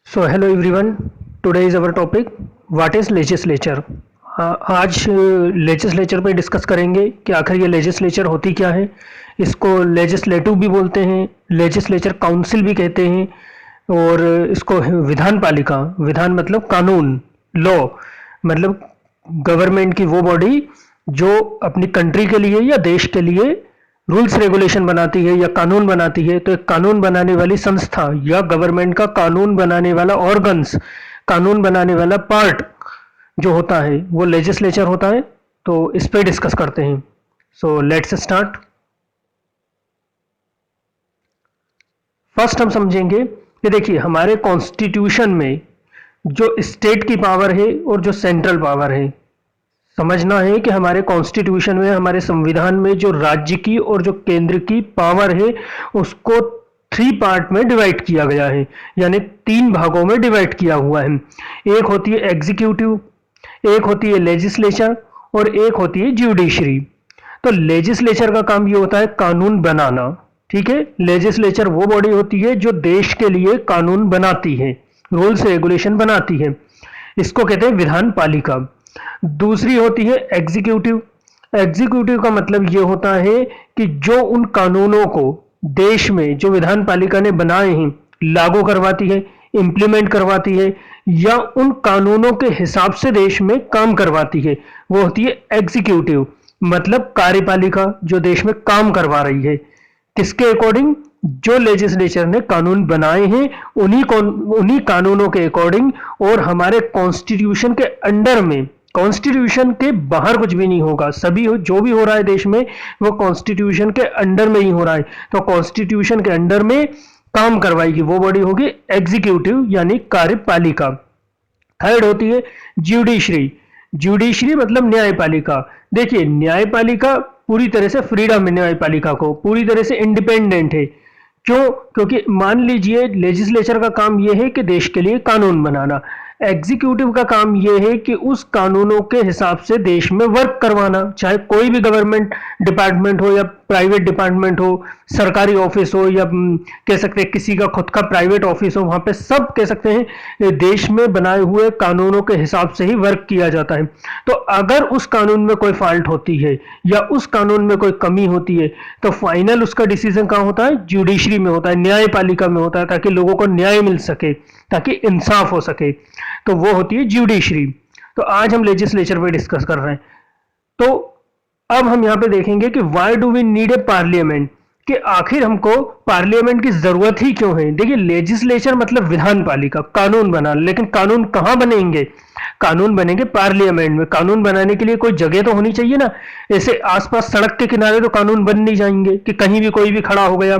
So hello everyone, today is our topic what is legislature. आज legislature पे discuss करेंगे कि आखिर ये लेजिस्लेचर होती क्या है। इसको लेजिस्लेटिव भी बोलते हैं, लेजिस्लेचर काउंसिल भी कहते हैं, और इसको विधान पालिका, विधान मतलब कानून, लॉ मतलब गवर्नमेंट की वो बॉडी जो अपनी कंट्री के लिए या देश के लिए रूल्स रेगुलेशन बनाती है या कानून बनाती है। तो एक कानून बनाने वाली संस्था या गवर्नमेंट का कानून बनाने वाला ऑर्गन्स, कानून बनाने वाला पार्ट जो होता है वो लेजिस्लेचर होता है। तो इस पे डिस्कस करते हैं। So let's start. फर्स्ट हम समझेंगे कि देखिए हमारे कॉन्स्टिट्यूशन में जो स्टेट की पावर है और जो सेंट्रल पावर है, समझना है कि हमारे कॉन्स्टिट्यूशन में, हमारे संविधान में जो राज्य की और जो केंद्र की पावर है उसको 3 पार्ट में डिवाइड किया गया है, यानी 3 भागों में डिवाइड किया हुआ है। एक होती है एग्जीक्यूटिव, एक होती है लेजिस्लेचर और एक होती है ज्यूडिशरी। तो लेजिस्लेचर का काम ये होता है कानून बनाना, ठीक है। लेजिस्लेचर वो बॉडी होती है जो देश के लिए कानून बनाती है, रूल्स रेगुलेशन बनाती है, इसको कहते हैं विधान पालिका। दूसरी होती है एग्जीक्यूटिव। एग्जीक्यूटिव का मतलब ये होता है कि जो उन कानूनों को देश में जो विधान पालिका ने बनाए हैं लागू करवाती है, इंप्लीमेंट करवाती है, या उन कानूनों के हिसाब से देश में काम करवाती है, वो होती है एग्जीक्यूटिव। मतलब कार्यपालिका जो देश में काम करवा रही है, किसके अकॉर्डिंग? जो लेजिस्लेचर ने कानून बनाए हैं उन्हीं कानूनों के अकॉर्डिंग। और हमारे कॉन्स्टिट्यूशन के अंडर में, कॉन्स्टिट्यूशन के बाहर कुछ भी नहीं होगा। सभी जो भी हो रहा है देश में वो कॉन्स्टिट्यूशन के अंडर में ही हो रहा है। तो कॉन्स्टिट्यूशन के अंडर में काम करवाएगी वो बॉडी होगी एग्जीक्यूटिव यानी कार्यपालिका। थर्ड होती है ज्यूडिशरी। ज्यूडिशरी मतलब न्यायपालिका। देखिए न्यायपालिका पूरी तरह से फ्रीडम है, न्यायपालिका को पूरी तरह से इंडिपेंडेंट है। क्यों? क्योंकि मान लीजिए लेजिस्लेचर का काम यह है कि देश के लिए कानून बनाना, एग्जीक्यूटिव का काम यह है कि उस कानूनों के हिसाब से देश में वर्क करवाना, चाहे कोई भी गवर्नमेंट डिपार्टमेंट हो या प्राइवेट डिपार्टमेंट हो, सरकारी ऑफिस हो या कह सकते हैं किसी का खुद का प्राइवेट ऑफिस हो, वहां पे सब कह सकते हैं देश में बनाए हुए कानूनों के हिसाब से ही वर्क किया जाता है। तो अगर उस कानून में कोई फॉल्ट होती है या उस कानून में कोई कमी होती है तो फाइनल उसका डिसीजन कहाँ होता है? ज्यूडिशरी में होता है, न्यायपालिका में होता है, ताकि लोगों को न्याय मिल सके, ताकि इंसाफ हो सके। तो वो होती है ज्यूडिशरी। तो आज हम लेजिस्लेचर पे डिस्कस कर रहे हैं। तो अब हम यहां पे देखेंगे कि why do we need a parliament, कि आखिर हमको पार्लियामेंट की जरूरत ही क्यों है। देखिए लेजिस्लेचर मतलब विधान पालिका, कानून बनाना, लेकिन कानून कहां बनेंगे? कानून बनेंगे पार्लियामेंट में। कानून बनाने के लिए कोई जगह तो होनी चाहिए ना। ऐसे आसपास सड़क के किनारे तो कानून बन नहीं जाएंगे कि कहीं भी कोई भी खड़ा हो गया।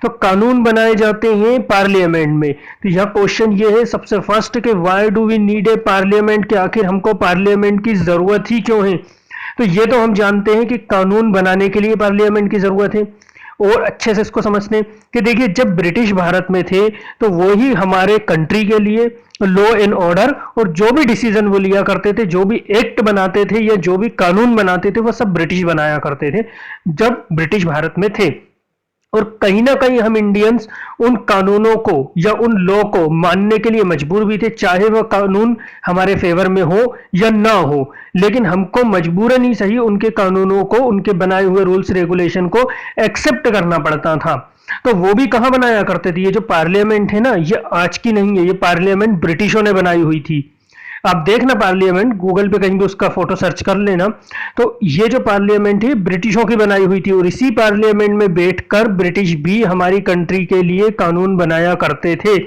तो कानून बनाए जाते हैं पार्लियामेंट में। तो यहाँ क्वेश्चन ये है सबसे फर्स्ट कि why do we need a parliament, कि आखिर हमको पार्लियामेंट की जरूरत ही क्यों है। तो ये तो हम जानते हैं कि कानून बनाने के लिए पार्लियामेंट की जरूरत है। और अच्छे से इसको समझते हैं कि देखिए जब ब्रिटिश भारत में थे तो वो ही हमारे कंट्री के लिए लॉ एंड ऑर्डर और जो भी डिसीजन वो लिया करते थे, जो भी एक्ट बनाते थे या जो भी कानून बनाते थे, वो सब ब्रिटिश बनाया करते थे जब ब्रिटिश भारत में थे। और कहीं ना कहीं हम इंडियंस उन कानूनों को या उन लॉ को मानने के लिए मजबूर भी थे, चाहे वह कानून हमारे फेवर में हो या ना हो। लेकिन हमको मजबूरन ही सही उनके कानूनों को, उनके बनाए हुए रूल्स रेगुलेशन को एक्सेप्ट करना पड़ता था। तो वो भी कहाँ बनाया करते थे? ये जो पार्लियामेंट है ना, ये आज की नहीं है, ये पार्लियामेंट ब्रिटिशों ने बनाई हुई थी। आप देखना पार्लियामेंट, गूगल पे कहीं भी उसका फोटो सर्च कर लेना। तो ये जो पार्लियामेंट है ब्रिटिशों की बनाई हुई थी, और इसी पार्लियामेंट में बैठकर ब्रिटिश भी हमारी कंट्री के लिए कानून बनाया करते थे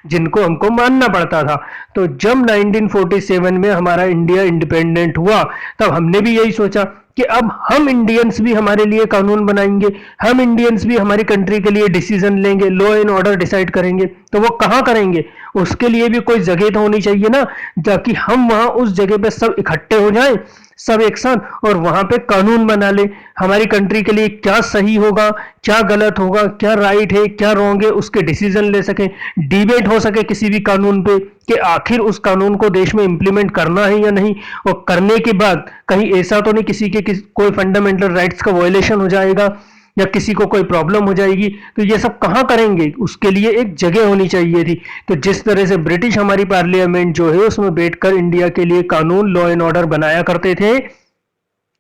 जिनको हमको मानना पड़ता था। तो जब 1947 में हमारा इंडिया इंडिपेंडेंट हुआ तब हमने भी यही सोचा कि अब हम इंडियंस भी हमारे लिए कानून बनाएंगे, हम इंडियंस भी हमारी कंट्री के लिए डिसीजन लेंगे, लॉ एंड ऑर्डर डिसाइड करेंगे। तो वो कहाँ करेंगे? उसके लिए भी कोई जगह तो होनी चाहिए ना, ताकि हम वहां उस जगह पे सब इकट्ठे हो जाएं, सब एक साथ, और वहां पे कानून बना ले। हमारी कंट्री के लिए क्या सही होगा, क्या गलत होगा, क्या राइट है, क्या रॉन्ग है, उसके डिसीजन ले सके, डिबेट हो सके किसी भी कानून पे कि आखिर उस कानून को देश में इंप्लीमेंट करना है या नहीं। और करने के बाद कहीं ऐसा तो नहीं कोई फंडामेंटल राइट्स का वायलेशन हो जाएगा, या किसी को कोई प्रॉब्लम हो जाएगी तो ये सब कहाँ करेंगे, उसके लिए एक जगह होनी चाहिए थी। तो जिस तरह से ब्रिटिश हमारी पार्लियामेंट जो है उसमें बैठकर इंडिया के लिए कानून, लॉ एंड ऑर्डर बनाया करते थे,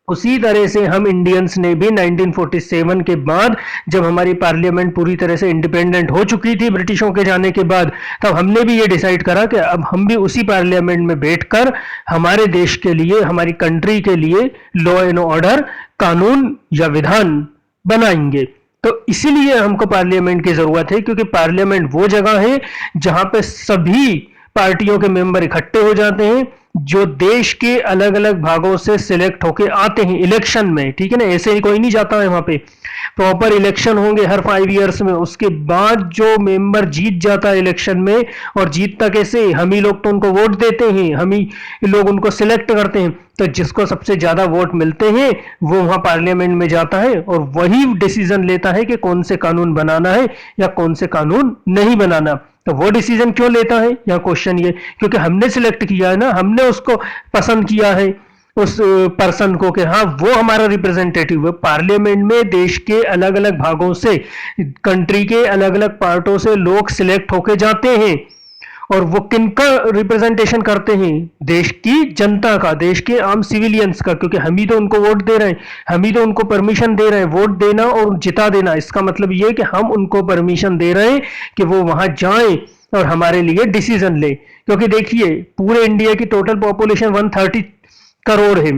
उसी तरह से हम इंडियंस ने भी 1947 के बाद, जब हमारी पार्लियामेंट पूरी तरह से इंडिपेंडेंट हो चुकी थी ब्रिटिशों के जाने के बाद, तब हमने भी ये डिसाइड करा कि अब हम भी उसी पार्लियामेंट में बैठकर हमारे देश के लिए, हमारी कंट्री के लिए लॉ एंड ऑर्डर, कानून या विधान बनाएंगे। तो इसीलिए हमको पार्लियामेंट की जरूरत है, क्योंकि पार्लियामेंट वो जगह है जहां पे सभी पार्टियों के मेंबर इकट्ठे हो जाते हैं, जो देश के अलग अलग भागों से सिलेक्ट होके आते हैं इलेक्शन में, ठीक है ना, ऐसे ही कोई नहीं जाता है वहां पे, प्रॉपर इलेक्शन होंगे हर 5 इयर्स में। उसके बाद जो मेंबर जीत जाता है इलेक्शन में, और जीतता कैसे, हम ही लोग तो उनको वोट देते हैं, हम ही लोग उनको सिलेक्ट करते हैं, तो जिसको सबसे ज्यादा वोट मिलते हैं वो वहां पार्लियामेंट में जाता है और वही डिसीजन लेता है कि कौन से कानून बनाना है या कौन से कानून नहीं बनाना। तो वो डिसीजन क्यों लेता है, या क्वेश्चन ये, क्योंकि हमने सिलेक्ट किया है ना, हमने उसको पसंद किया है उस पर्सन को कि हाँ वो हमारा रिप्रेजेंटेटिव है। पार्लियामेंट में देश के अलग अलग भागों से, कंट्री के अलग अलग पार्टों से लोग सिलेक्ट होके जाते हैं, और वो किनका रिप्रेजेंटेशन करते हैं, देश की जनता का, देश के आम सिविलियंस का, क्योंकि हम ही तो उनको वोट दे रहे हैं, हम ही तो उनको परमिशन दे रहे हैं वोट देना और जिता देना। इसका मतलब ये कि हम उनको परमिशन दे रहे हैं कि वो वहां जाएं और हमारे लिए डिसीजन ले। क्योंकि देखिए पूरे इंडिया की टोटल पॉपुलेशन 130 करोड़ है,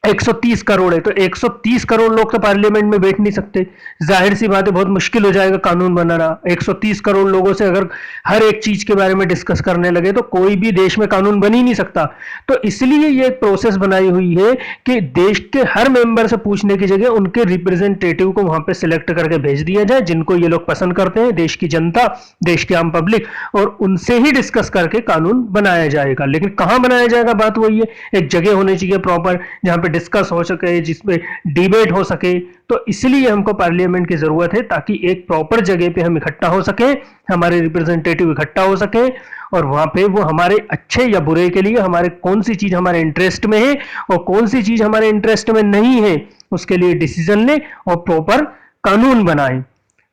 130 करोड़ है, तो 130 करोड़ लोग तो पार्लियामेंट में बैठ नहीं सकते, जाहिर सी बात है बहुत मुश्किल हो जाएगा कानून बनाना। 130 करोड़ लोगों से अगर हर एक चीज के बारे में डिस्कस करने लगे तो कोई भी देश में कानून बन ही नहीं सकता। तो इसलिए ये एक प्रोसेस बनाई हुई है कि देश के हर मेंबर से पूछने की जगह उनके रिप्रेजेंटेटिव को वहां पर सिलेक्ट करके भेज दिया जाए, जिनको ये लोग पसंद करते हैं, देश की जनता, देश की आम पब्लिक, और उनसे ही डिस्कस करके कानून बनाया जाएगा। लेकिन कहां बनाया जाएगा, बात वही है, एक जगह होनी चाहिए प्रॉपर जहां पे डिस्कस हो सके, जिसपे डिबेट हो सके। तो इसलिए हमको पार्लियामेंट की जरूरत है, ताकि एक प्रॉपर जगह पे हम इकट्ठा हो सके, हमारे रिप्रेजेंटेटिव इकट्ठा हो सके, और वहां पे वो हमारे अच्छे या बुरे के लिए, हमारे कौन सी चीज हमारे इंटरेस्ट में है और कौन सी चीज हमारे इंटरेस्ट में नहीं है, उसके लिए डिसीजन ले और प्रॉपर कानून बनाए।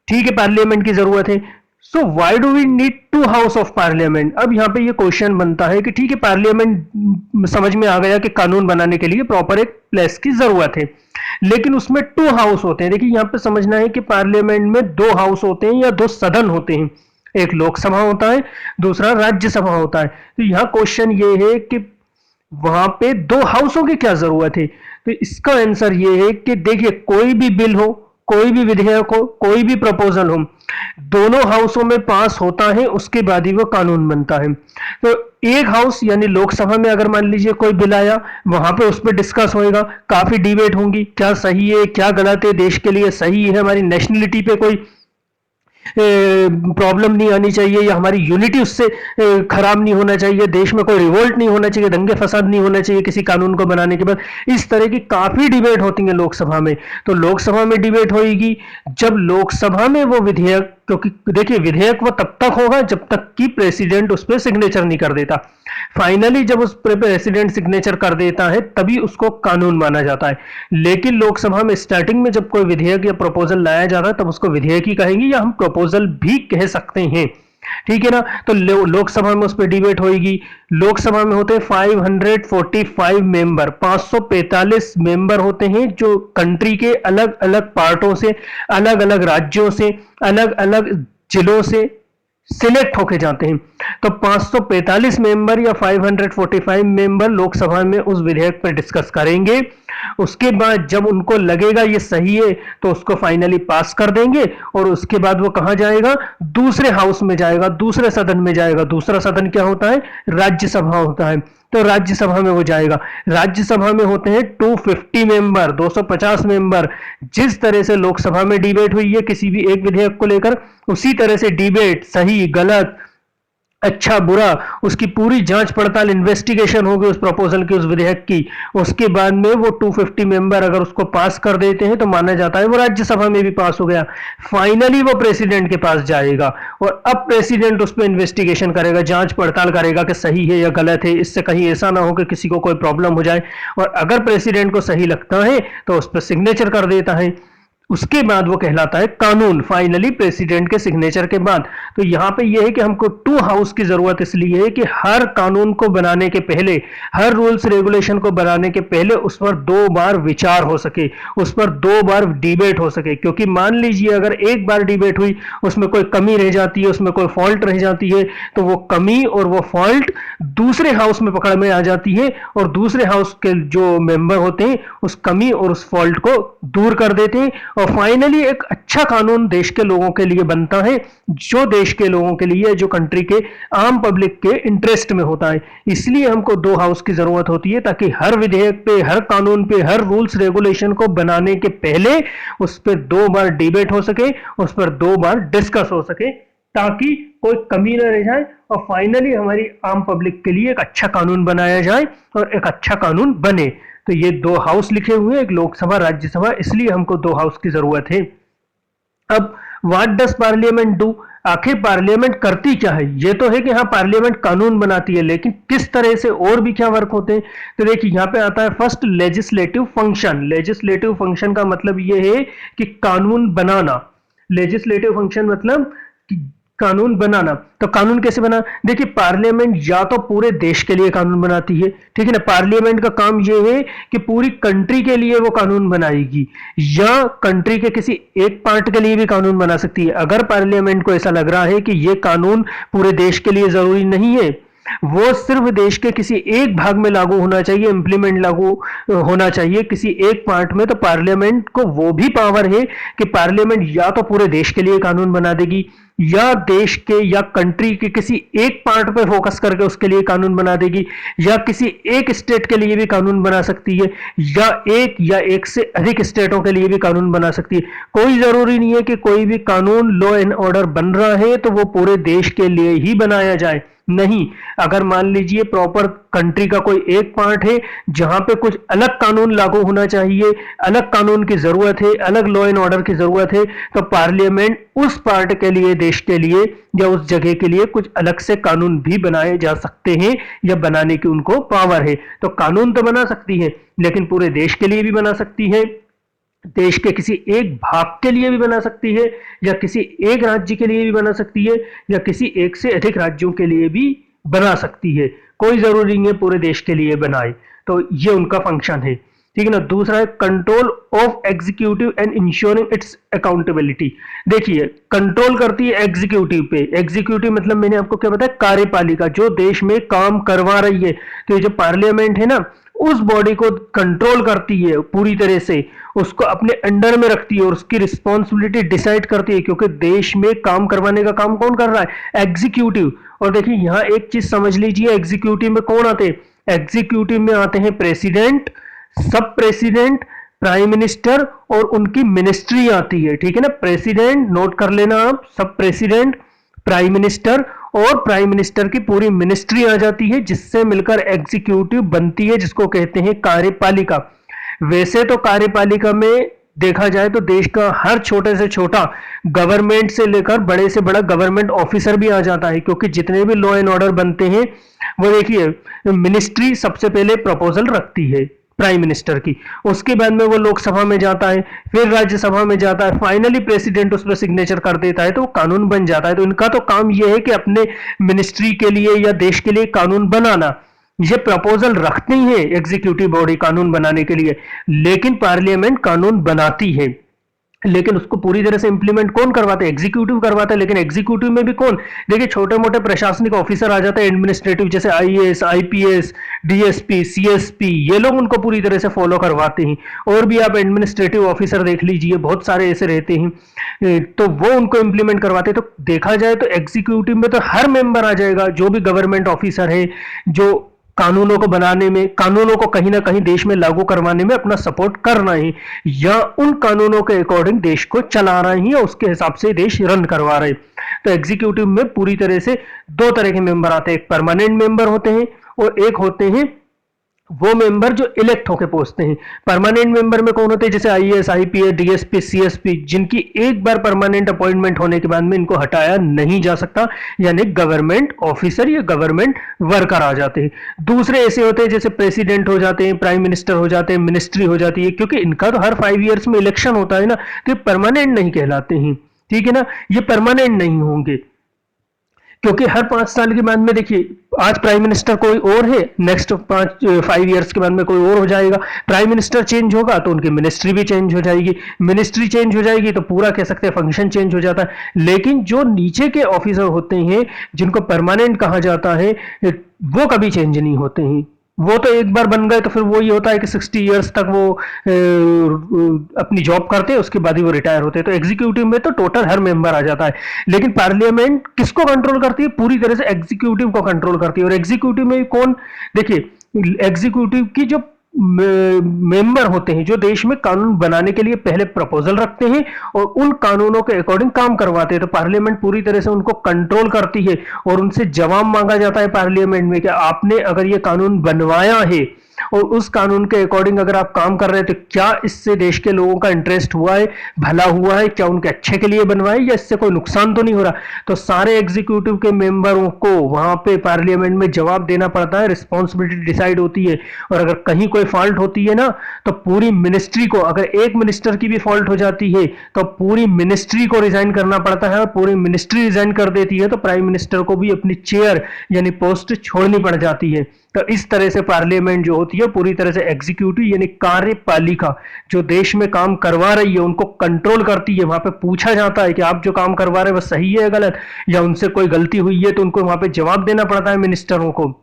ठीक है, पार्लियामेंट की जरूरत है। So why do we need 2 house of parliament. अब यहाँ पे ये क्वेश्चन बनता है कि ठीक है, पार्लियामेंट समझ में आ गया कि कानून बनाने के लिए प्रॉपर एक प्लेस की जरूरत है, लेकिन उसमें 2 हाउस होते हैं। देखिए यहाँ पे समझना है कि पार्लियामेंट में 2 हाउस होते हैं या 2 सदन होते हैं, एक लोकसभा होता है, दूसरा राज्यसभा होता है। तो यहाँ क्वेश्चन ये है कि वहां पे 2 हाउसों की क्या जरूरत है। तो इसका आंसर ये है कि देखिए कोई भी बिल हो, कोई भी विधेयक हो, कोई भी प्रपोजल हो, दोनों हाउसों में पास होता है, उसके बाद ही वो कानून बनता है। तो एक हाउस यानी लोकसभा में अगर मान लीजिए कोई बिल आया, वहां पे उस पर डिस्कस होएगा, काफी डिबेट होंगी, क्या सही है क्या गलत है, देश के लिए सही है, हमारी नेशनलिटी पे कोई प्रॉब्लम नहीं आनी चाहिए, या हमारी यूनिटी उससे खराब नहीं होना चाहिए, देश में कोई रिवोल्ट नहीं होना चाहिए, दंगे फसाद नहीं होना चाहिए किसी कानून को बनाने के बाद। इस तरह की काफी डिबेट होती है लोकसभा में। तो लोकसभा में डिबेट होगी, जब लोकसभा में वो विधेयक, क्योंकि देखिए विधेयक वो तब तक होगा जब तक कि प्रेसिडेंट उस पर सिग्नेचर नहीं कर देता। फाइनली जब उस पर प्रेसिडेंट सिग्नेचर कर देता है तभी उसको कानून माना जाता है। लेकिन लोकसभा में स्टार्टिंग में जब कोई विधेयक या प्रपोजल लाया जाता है तब उसको विधेयक ही कहेंगे, या हम प्रपोजल भी कह सकते हैं। ठीक है ना। तो लोकसभा में उस पर डिबेट होगी। लोकसभा में होते हैं 545 मेंबर, 545 मेंबर होते हैं जो कंट्री के अलग अलग पार्टों से, अलग अलग राज्यों से, अलग अलग जिलों से सिलेक्ट होके जाते हैं। तो 545 मेंबर या 545 मेंबर लोकसभा में उस विधेयक पर डिस्कस करेंगे। उसके बाद जब उनको लगेगा ये सही है तो उसको फाइनली पास कर देंगे, और उसके बाद वो कहां जाएगा, दूसरे हाउस में जाएगा, दूसरे सदन में जाएगा। दूसरा सदन क्या होता है, राज्यसभा होता है। तो राज्यसभा में वो जाएगा। राज्यसभा में होते हैं 250 मेंबर, 250 मेंबर। जिस तरह से लोकसभा में डिबेट हुई है किसी भी एक विधेयक को लेकर, उसी तरह से डिबेट, सही गलत, अच्छा बुरा, उसकी पूरी जांच पड़ताल, इन्वेस्टिगेशन होगी उस प्रपोजल की, उस विधेयक की। उसके बाद में वो 250 मेंबर अगर उसको पास कर देते हैं तो माना जाता है वो राज्यसभा में भी पास हो गया। फाइनली वो प्रेसिडेंट के पास जाएगा, और अब प्रेसिडेंट उस पर इन्वेस्टिगेशन करेगा, जांच पड़ताल करेगा कि सही है या गलत है, इससे कहीं ऐसा ना हो कि किसी को कोई प्रॉब्लम हो जाए। और अगर प्रेसिडेंट को सही लगता है तो उस पर सिग्नेचर कर देता है। उसके बाद वो कहलाता है कानून, फाइनली प्रेसिडेंट के सिग्नेचर के बाद। तो यहाँ पे ये है कि हमको टू हाउस की जरूरत इसलिए है कि हर कानून को बनाने के पहले, हर रूल्स रेगुलेशन को बनाने के पहले उस पर 2 बार विचार हो सके, उस पर 2 बार डिबेट हो सके। क्योंकि मान लीजिए अगर एक बार डिबेट हुई, उसमें कोई कमी रह जाती है, उसमें कोई फॉल्ट रह जाती है, तो वो कमी और वो फॉल्ट दूसरे हाउस में पकड़ में आ जाती है और दूसरे हाउस के जो मेंबर होते हैं उस कमी और उस फॉल्ट को दूर कर देते हैं और फाइनली एक अच्छा कानून देश के लोगों के लिए बनता है, जो देश के लोगों के लिए, जो कंट्री के आम पब्लिक के इंटरेस्ट में होता है। इसलिए हमको 2 हाउस की जरूरत होती है ताकि हर विधेयक पे, हर कानून पे, हर रूल्स रेगुलेशन को बनाने के पहले उस पर 2 बार डिबेट हो सके, उस पर 2 बार डिस्कस हो सके, ताकि कोई कमी न रह जाए और फाइनली हमारी आम पब्लिक के लिए एक अच्छा कानून बनाया जाए और एक अच्छा कानून बने। तो ये 2 हाउस लिखे हुए, एक लोकसभा, राज्यसभा, इसलिए हमको 2 हाउस की जरूरत है। अब व्हाट डज पार्लियामेंट डू, आखिर पार्लियामेंट करती क्या है? ये तो है कि हाँ पार्लियामेंट कानून बनाती है, लेकिन किस तरह से और भी क्या वर्क होते हैं? तो देखिए यहाँ पे आता है first legislative function. Legislative function का मतलब ये है कि कानून बनाना। लेजिस्लेटिव फंक्शन मतलब कि कानून बनाना। तो कानून कैसे बना? देखिए पार्लियामेंट या तो पूरे देश के लिए कानून बनाती है, ठीक है ना, पार्लियामेंट का काम यह है कि पूरी कंट्री के लिए वो कानून बनाएगी, या कंट्री के किसी एक पार्ट के लिए भी कानून बना सकती है। अगर पार्लियामेंट को ऐसा लग रहा है कि ये कानून पूरे देश के लिए जरूरी नहीं है, वो सिर्फ देश के किसी एक भाग में लागू होना चाहिए, इंप्लीमेंट लागू होना चाहिए किसी एक पार्ट में, तो पार्लियामेंट को वो भी पावर है कि पार्लियामेंट या तो पूरे देश के लिए कानून बना देगी, या देश के या कंट्री के किसी एक पार्ट पे फोकस करके उसके लिए कानून बना देगी, या किसी एक स्टेट के लिए भी कानून बना सकती है, या एक से अधिक स्टेटों के लिए भी कानून बना सकती है। कोई जरूरी नहीं है कि कोई भी कानून लॉ एंड ऑर्डर बन रहा है तो वो पूरे देश के लिए ही बनाया जाए, नहीं। अगर मान लीजिए प्रॉपर कंट्री का कोई एक पार्ट है जहां पे कुछ अलग कानून लागू होना चाहिए, अलग कानून की जरूरत है, अलग लॉ एंड ऑर्डर की जरूरत है, तो पार्लियामेंट उस पार्ट के लिए, देश के लिए या उस जगह के लिए कुछ अलग से कानून भी बनाए जा सकते हैं, या बनाने की उनको पावर है। तो कानून तो बना सकती है, लेकिन पूरे देश के लिए भी बना सकती है, देश के किसी एक भाग के लिए भी बना सकती है, या किसी एक राज्य के लिए भी बना सकती है, या किसी एक से अधिक राज्यों के लिए भी बना सकती है। कोई जरूरी नहीं है पूरे देश के लिए बनाए। तो ये उनका फंक्शन है, ठीक है ना। दूसरा है control of executive and ensuring it's accountability. देखिए कंट्रोल करती है एग्जीक्यूटिव पे। एग्जीक्यूटिव मतलब मैंने आपको क्या बताया, कार्यपालिका, जो देश में काम करवा रही है। तो ये जो पार्लियामेंट है ना, उस बॉडी को कंट्रोल करती है पूरी तरह से, उसको अपने अंडर में रखती है और उसकी रिस्पॉन्सिबिलिटी डिसाइड करती है, क्योंकि देश में काम करवाने का काम कौन कर रहा है, एग्जीक्यूटिव। और देखिए यहां एक चीज समझ लीजिए, एग्जीक्यूटिव में कौन आते हैं? एग्जीक्यूटिव में आते हैं प्रेसिडेंट, सब प्रेसिडेंट, प्राइम मिनिस्टर और उनकी मिनिस्ट्री आती है, ठीक है ना। प्रेसिडेंट नोट कर लेना आप, सब प्रेसिडेंट, प्राइम मिनिस्टर और प्राइम मिनिस्टर की पूरी मिनिस्ट्री आ जाती है, जिससे मिलकर एग्जीक्यूटिव बनती है, जिसको कहते हैं कार्यपालिका। वैसे तो कार्यपालिका में देखा जाए तो देश का हर छोटे से छोटा गवर्नमेंट से लेकर बड़े से बड़ा गवर्नमेंट ऑफिसर भी आ जाता है, क्योंकि जितने भी लॉ एंड ऑर्डर बनते हैं वो देखिए मिनिस्ट्री सबसे पहले प्रपोजल रखती है प्राइम मिनिस्टर की, उसके बाद में वो लोकसभा में जाता है, फिर राज्यसभा में जाता है, फाइनली प्रेसिडेंट उस पर सिग्नेचर कर देता है, तो वो कानून बन जाता है। तो इनका तो काम ये है कि अपने मिनिस्ट्री के लिए या देश के लिए कानून बनाना। ये प्रपोजल रखते ही है एग्जीक्यूटिव बॉडी कानून बनाने के लिए, लेकिन पार्लियामेंट कानून बनाती है, लेकिन उसको पूरी तरह से इंप्लीमेंट कौन करवाता है, एग्जीक्यूटिव करवाता है। लेकिन एग्जीक्यूटिव में भी कौन, देखिए छोटे मोटे प्रशासनिक ऑफिसर आ जाते हैं, एडमिनिस्ट्रेटिव, जैसे आईएएस, आईपीएस, डीएसपी, सीएसपी, ये लोग उनको पूरी तरह से फॉलो करवाते हैं। और भी आप एडमिनिस्ट्रेटिव ऑफिसर देख लीजिए, बहुत सारे ऐसे रहते हैं, तो वो उनको इंप्लीमेंट करवाते हैं। तो देखा जाए तो एग्जीक्यूटिव में तो हर मेंबर आ जाएगा, जो भी गवर्नमेंट ऑफिसर है, जो कानूनों को बनाने में, कानूनों को कहीं ना कहीं देश में लागू करवाने में अपना सपोर्ट कर रहे हैं, या उन कानूनों के अकॉर्डिंग देश को चला रहे हैं, या उसके हिसाब से देश रन करवा रहे हैं। तो एग्जीक्यूटिव में पूरी तरह से 2 तरह के मेंबर आते हैं, एक परमानेंट मेंबर होते हैं और एक होते हैं वो मेंबर जो इलेक्ट होके पहुंचते हैं। परमानेंट मेंबर में कौन होते हैं, जैसे आईएएस, आईपीएस, डीएसपी, सीएसपी, जिनकी एक बार परमानेंट अपॉइंटमेंट होने के बाद में इनको हटाया नहीं जा सकता, यानी गवर्नमेंट ऑफिसर या गवर्नमेंट वर्कर आ जाते हैं। दूसरे ऐसे होते हैं जैसे प्रेसिडेंट हो जाते हैं, प्राइम मिनिस्टर हो जाते हैं, मिनिस्ट्री हो जाती है, क्योंकि इनका तो हर 5 ईयर्स में इलेक्शन होता है ना, तो ये परमानेंट नहीं कहलाते हैं। ठीक है ना, ये परमानेंट नहीं होंगे, क्योंकि हर 5 साल के बाद में देखिए, आज प्राइम मिनिस्टर कोई और है, नेक्स्ट 5 ईयर्स के बाद में कोई और हो जाएगा। प्राइम मिनिस्टर चेंज होगा तो उनकी मिनिस्ट्री भी चेंज हो जाएगी, मिनिस्ट्री चेंज हो जाएगी तो पूरा कह सकते हैं फंक्शन चेंज हो जाता है। लेकिन जो नीचे के ऑफिसर होते हैं, जिनको परमानेंट कहा जाता है, वो कभी चेंज नहीं होते हैं। वो तो एक बार बन गए तो फिर वो ये होता है कि 60 ईयर्स तक वो अपनी जॉब करते हैं, उसके बाद ही वो रिटायर होते हैं। तो एग्जीक्यूटिव में तो टोटल हर मेंबर आ जाता है। लेकिन पार्लियामेंट किसको कंट्रोल करती है, पूरी तरह से एग्जीक्यूटिव को कंट्रोल करती है। और एग्जीक्यूटिव में कौन, देखिए एग्जीक्यूटिव की जो मेंबर होते हैं, जो देश में कानून बनाने के लिए पहले प्रपोजल रखते हैं और उन कानूनों के अकॉर्डिंग काम करवाते हैं, तो पार्लियामेंट पूरी तरह से उनको कंट्रोल करती है और उनसे जवाब मांगा जाता है पार्लियामेंट में कि आपने अगर ये कानून बनवाया है और उस कानून के अकॉर्डिंग अगर आप काम कर रहे हैं तो क्या इससे देश के लोगों का इंटरेस्ट हुआ है, भला हुआ है, क्या उनके अच्छे के लिए बनवाए या इससे कोई नुकसान तो नहीं हो रहा। तो सारे एग्जीक्यूटिव के मेंबरों को वहां पे पार्लियामेंट में जवाब देना पड़ता है, रिस्पॉन्सिबिलिटी डिसाइड होती है। और अगर कहीं कोई फॉल्ट होती है ना, तो पूरी मिनिस्ट्री को, अगर एक मिनिस्टर की भी फॉल्ट हो जाती है तो पूरी मिनिस्ट्री को रिजाइन करना पड़ता है, और पूरी मिनिस्ट्री रिजाइन कर देती है तो प्राइम मिनिस्टर को भी अपनी चेयर यानी पोस्ट छोड़नी पड़ जाती है। तो इस तरह से पार्लियामेंट जो होती है पूरी तरह से एग्जीक्यूटिव यानी कार्यपालिका जो देश में काम करवा रही है उनको कंट्रोल करती है। वहां पे पूछा जाता है कि आप जो काम करवा रहे हैं वो सही है या गलत, या उनसे कोई गलती हुई है तो उनको वहां पे जवाब देना पड़ता है मिनिस्टरों को।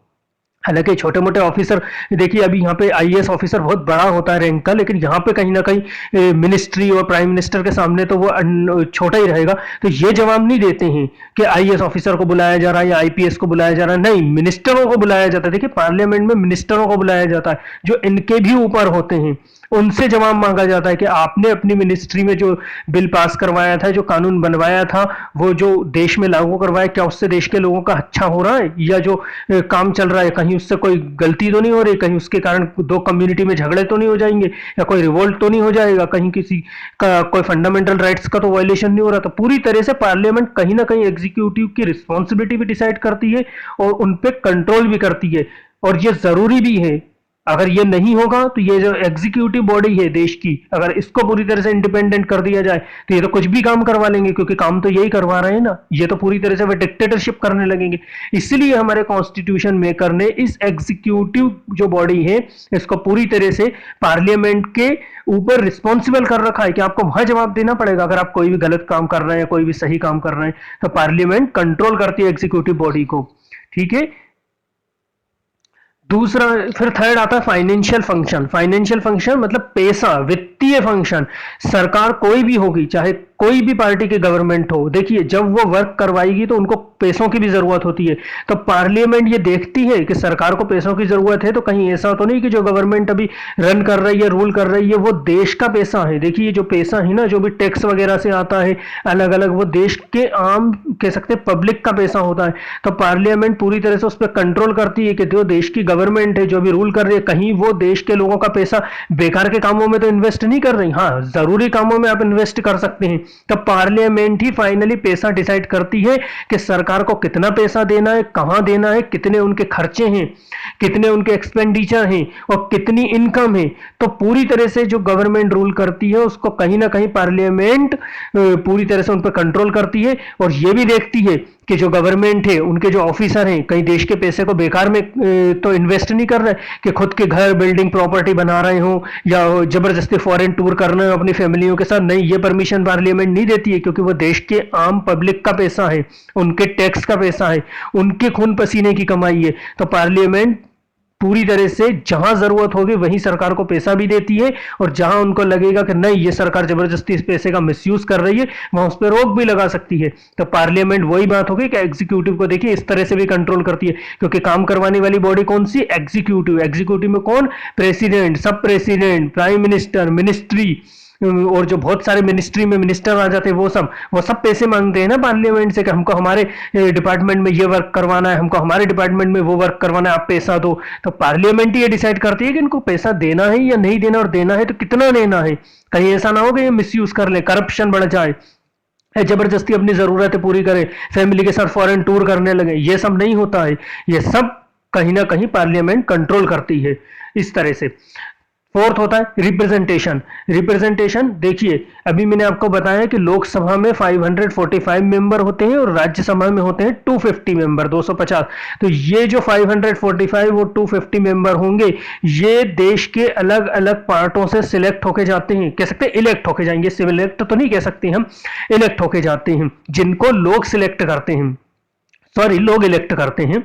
हालांकि छोटे मोटे ऑफिसर, देखिए अभी यहाँ पे आईएएस ऑफिसर बहुत बड़ा होता है रैंक का, लेकिन यहाँ पे कहीं ना कहीं मिनिस्ट्री और प्राइम मिनिस्टर के सामने तो वो छोटा ही रहेगा। तो ये जवाब नहीं देते हैं कि आईएएस ऑफिसर को बुलाया जा रहा है या आईपीएस को बुलाया जा रहा है, नहीं, मिनिस्टरों को बुलाया जाता है। देखिए पार्लियामेंट में मिनिस्टरों को बुलाया जाता है जो इनके भी ऊपर होते हैं, उनसे जवाब मांगा जाता है कि आपने अपनी मिनिस्ट्री में जो बिल पास करवाया था, जो कानून बनवाया था, वो जो देश में लागू करवाया, क्या उससे देश के लोगों का अच्छा हो रहा है, या जो काम चल रहा है कहीं उससे कोई गलती तो नहीं हो रही, कहीं उसके कारण दो कम्युनिटी में झगड़े तो नहीं हो जाएंगे, या कोई रिवोल्ट तो नहीं हो जाएगा, कहीं किसी का कोई फंडामेंटल राइट्स का तो वायलेशन नहीं हो रहा। तो पूरी तरह से पार्लियामेंट कहीं ना कहीं एग्जीक्यूटिव की रिस्पॉन्सिबिलिटी भी डिसाइड करती है और उन पर कंट्रोल भी करती है, और ये जरूरी भी है। अगर ये नहीं होगा तो ये जो एग्जीक्यूटिव बॉडी है देश की, अगर इसको पूरी तरह से इंडिपेंडेंट कर दिया जाए तो ये तो कुछ भी काम करवा लेंगे, क्योंकि काम तो यही करवा रहे हैं ना, ये तो पूरी तरह से वो डिक्टेटरशिप करने लगेंगे। इसलिए हमारे कॉन्स्टिट्यूशन मेकर ने इस एग्जीक्यूटिव जो बॉडी है इसको पूरी तरह से पार्लियामेंट के ऊपर रिस्पॉन्सिबल कर रखा है कि आपको वहां जवाब देना पड़ेगा। अगर आप कोई भी गलत काम कर रहे हैं, कोई भी सही काम कर रहे हैं, तो पार्लियामेंट कंट्रोल करती है एग्जीक्यूटिव बॉडी को। ठीक है, दूसरा, फिर थर्ड आता है फाइनेंशियल फंक्शन। फाइनेंशियल फंक्शन मतलब पैसा, वित्तीय फंक्शन। सरकार कोई भी होगी, चाहे कोई भी पार्टी की गवर्नमेंट हो, देखिए जब वो वर्क करवाएगी तो उनको पैसों की भी जरूरत होती है। तो पार्लियामेंट ये देखती है कि सरकार को पैसों की जरूरत है, तो कहीं ऐसा तो नहीं कि जो गवर्नमेंट अभी रन कर रही है, रूल कर रही है, वो देश का पैसा है। देखिए जो पैसा है ना, जो भी टैक्स वगैरह से आता है अलग अलग, वो देश के आम कह सकते हैं पब्लिक का पैसा होता है। तो पार्लियामेंट पूरी तरह से उस पर कंट्रोल करती है कि जो देश की गवर्नमेंट है, जो भी रूल कर रही है, कहीं वो देश के लोगों का पैसा बेकार के कामों में तो इन्वेस्ट नहीं कर रही। हाँ, जरूरी कामों में आप इन्वेस्ट कर सकते हैं। तो पार्लियामेंट ही फाइनली पैसा डिसाइड करती है कि सरकार को कितना पैसा देना है, कहां देना है, कितने उनके खर्चे हैं, कितने उनके एक्सपेंडिचर हैं और कितनी इनकम है। तो पूरी तरह से जो गवर्नमेंट रूल करती है उसको कहीं ना कहीं पार्लियामेंट पूरी तरह से उन पर कंट्रोल करती है, और ये भी देखती है कि जो गवर्नमेंट है, उनके जो ऑफिसर हैं, कहीं देश के पैसे को बेकार में तो इन्वेस्ट नहीं कर रहे कि खुद के घर, बिल्डिंग, प्रॉपर्टी बना रहे हो या जबरदस्ती फॉरेन टूर कर रहे हो अपनी फैमिलियों के साथ। नहीं, ये परमिशन पार्लियामेंट नहीं देती है, क्योंकि वो देश के आम पब्लिक का पैसा है, उनके टैक्स का पैसा है, उनके खून पसीने की कमाई है। तो पार्लियामेंट पूरी तरह से जहां जरूरत होगी वहीं सरकार को पैसा भी देती है, और जहां उनको लगेगा कि नहीं ये सरकार जबरदस्ती इस पैसे का मिसयूज कर रही है, वहां उस पर रोक भी लगा सकती है। तो पार्लियामेंट वही बात होगी कि एग्जीक्यूटिव को देखिए इस तरह से भी कंट्रोल करती है, क्योंकि काम करवाने वाली बॉडी कौन सी, एग्जीक्यूटिव। एग्जीक्यूटिव में कौन, प्रेसिडेंट, सब प्रेसिडेंट, प्राइम मिनिस्टर, मिनिस्ट्री, और जो बहुत सारे मिनिस्ट्री में मिनिस्टर आ जाते हैं वो सब पैसे मांगते हैं ना पार्लियामेंट से कि हमको हमारे डिपार्टमेंट में ये वर्क करवाना है, हमको हमारे डिपार्टमेंट में वो वर्क करवाना है, आप पैसा दो। तो पार्लियामेंट ही ये डिसाइड करती है कि इनको पैसा देना है या नहीं देना, और देना है तो कितना देना है। कहीं ऐसा ना हो कि ये मिसयूज कर ले, करप्शन बढ़ जाए, जबरदस्ती अपनी जरूरतें पूरी करे, फैमिली के साथ फॉरेन टूर करने लगे। ये सब नहीं होता है, ये सब कहीं ना कहीं पार्लियामेंट कंट्रोल करती है इस तरह से। फोर्थ होता है रिप्रेजेंटेशन। रिप्रेजेंटेशन देखिए, अभी मैंने आपको बताया कि लोकसभा में 545 मेंबर होते हैं और राज्यसभा में होते हैं 250 मेंबर, 250। तो ये जो 545 और 250 मेंबर होंगे, ये देश के अलग अलग पार्टों से सिलेक्ट होके जाते हैं, कह सकते हैं इलेक्ट होके जाएंगे, सिलेक्ट तो नहीं कह सकते हम, इलेक्ट होके जाते हैं, जिनको लोग सिलेक्ट करते हैं, सॉरी लोग इलेक्ट करते हैं,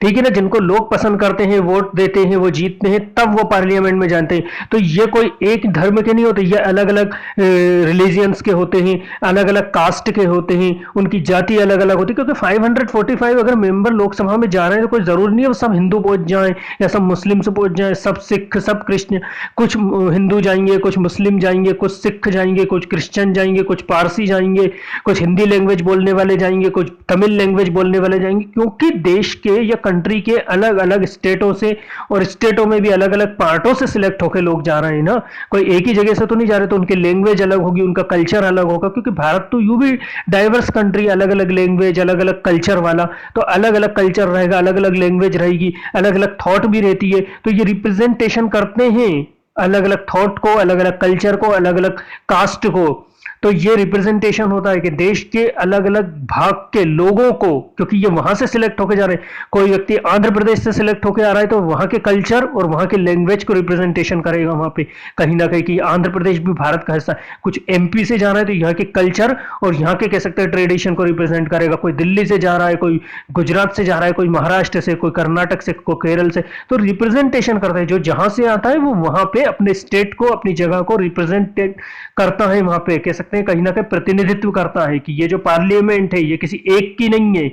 ठीक है ना। जिनको लोग पसंद करते हैं, वोट देते हैं, वो जीतते हैं, तब वो पार्लियामेंट में जाते हैं। तो ये कोई एक धर्म के नहीं होते, ये अलग अलग रिलीजियंस के होते हैं, अलग अलग कास्ट के होते हैं, उनकी जाति अलग अलग होती है। क्योंकि 545 अगर मेंबर लोकसभा में जा रहे हैं तो कोई जरूरी नहीं है वो सब हिंदू पहुंच जाए या सब मुस्लिम से पहुंच जाए, सब सिख, सब क्रिश्चियन, कुछ हिंदू जाएंगे, कुछ मुस्लिम जाएंगे, कुछ सिख जाएंगे, कुछ क्रिश्चियन जाएंगे, कुछ पारसी जाएंगे, कुछ हिंदी लैंग्वेज बोलने वाले जाएंगे, कुछ तमिल लैंग्वेज बोलने वाले जाएंगे। क्योंकि देश के या कंट्री के अलग अलग स्टेटों से, और स्टेटों में भी अलग अलग पार्टों से सिलेक्ट होकर लोग जा रहे हैं ना, कोई एक ही जगह से तो नहीं जा रहे। तो उनकी लैंग्वेज अलग होगी, उनका कल्चर अलग होगा, क्योंकि भारत तो यूं भी डाइवर्स कंट्री, अलग अलग लैंग्वेज, अलग अलग कल्चर वाला, तो अलग अलग कल्चर रहेगा, अलग अलग लैंग्वेज रहेगी, अलग अलग थॉट भी रहती है। तो ये रिप्रेजेंटेशन करते हैं अलग अलग थॉट को, अलग अलग कल्चर को, अलग अलग कास्ट को। तो ये रिप्रेजेंटेशन होता है कि देश के अलग अलग भाग के लोगों को, क्योंकि ये वहां से सिलेक्ट होकर जा रहे हैं, कोई व्यक्ति आंध्र प्रदेश से सिलेक्ट होकर आ रहा है तो वहां के कल्चर और वहां के लैंग्वेज को रिप्रेजेंटेशन करेगा वहां पे, कहीं ना कहीं कि आंध्र प्रदेश भी भारत का हिस्सा है। कुछ एमपी से जा रहा है तो यहाँ के कल्चर और यहाँ के कह सकते हैं ट्रेडिशन को रिप्रेजेंट करेगा। कोई दिल्ली से जा रहा है, कोई गुजरात से जा रहा है, कोई महाराष्ट्र से, कोई कर्नाटक से, कोई केरल से, तो रिप्रेजेंटेशन करता है। जो जहां से आता है वो वहां पे अपने स्टेट को, अपनी जगह को रिप्रेजेंट करता है, वहां पे कह सकते हैं कहीं ना कहीं प्रतिनिधित्व करता है कि ये जो पार्लियामेंट है ये किसी एक की नहीं है,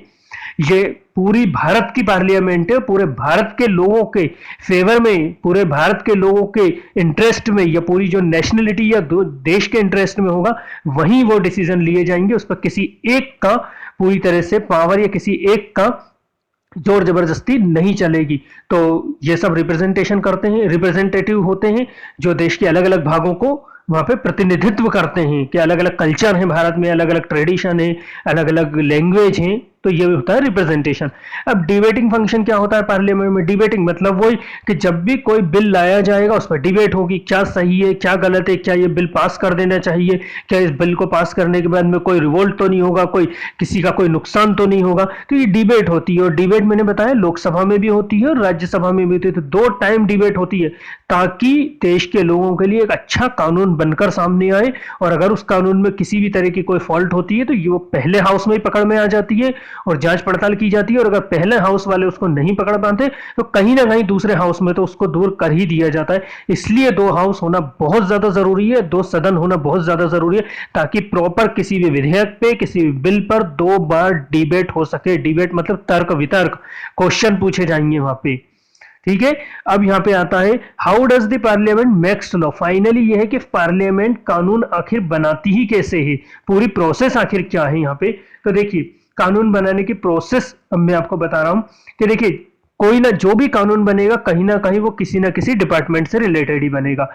ये पूरी भारत की पार्लियामेंट है, पूरे भारत के लोगों के फेवर में, पूरे भारत के लोगों के इंटरेस्ट में, या पूरी जो नेशनलिटी या देश के इंटरेस्ट में होगा वहीं वो डिसीजन लिए जाएंगे। उस पर किसी एक का पूरी तरह से पावर या किसी एक का जोर जबरदस्ती नहीं चलेगी। तो ये सब रिप्रेजेंटेशन करते हैं, रिप्रेजेंटेटिव होते हैं, जो देश के अलग अलग भागों को वहां पे प्रतिनिधित्व करते हैं कि अलग अलग कल्चर है भारत में, अलग अलग ट्रेडिशन है, अलग अलग लैंग्वेज है। तो ये होता है रिप्रेजेंटेशन। अब डिबेटिंग फंक्शन क्या होता है पार्लियामेंट में? डिबेटिंग मतलब वही कि जब भी कोई बिल लाया जाएगा उस पर डिबेट होगी, क्या सही है, क्या गलत है, क्या ये बिल पास कर देना चाहिए, क्या इस बिल को पास करने के बाद में कोई रिवोल्ट तो नहीं होगा, कोई किसी का कोई नुकसान तो नहीं होगा। तो ये डिबेट होती है, और डिबेट मैंने बताया लोकसभा में भी होती है और राज्यसभा में भी होती है। तो 2 टाइम डिबेट होती है ताकि देश के लोगों के लिए एक अच्छा कानून बनकर सामने आए, और अगर उस कानून में किसी भी तरह की कोई फॉल्ट होती है तो ये पहले हाउस में ही पकड़ में आ जाती है और जांच पड़ताल की जाती है। और अगर पहले हाउस वाले उसको नहीं पकड़ पाते तो कहीं ना कहीं दूसरे हाउस में तो उसको दूर कर ही दिया जाता है। इसलिए 2 हाउस होना बहुत ज्यादा जरूरी है, 2 सदन होना बहुत ज्यादा जरूरी है, ताकि प्रॉपर किसी भी विधेयक पे, किसी भी बिल पर 2 बार डिबेट हो सके। डिबेट मतलब तर्क वितर्क, क्वेश्चन पूछे जाएंगे वहां पे, ठीक है। अब यहां पे आता है how does the parliament makes law. Finally यह है कि पार्लियामेंट कानून आखिर बनाती ही कैसे है, पूरी प्रोसेस आखिर क्या है यहाँ पे। तो देखिए कानून बनाने की प्रोसेस अब मैं आपको बता रहा हूं कि देखिए कोई ना, जो भी कानून बनेगा कहीं ना कहीं वो किसी ना किसी डिपार्टमेंट से रिलेटेड ही बनेगा।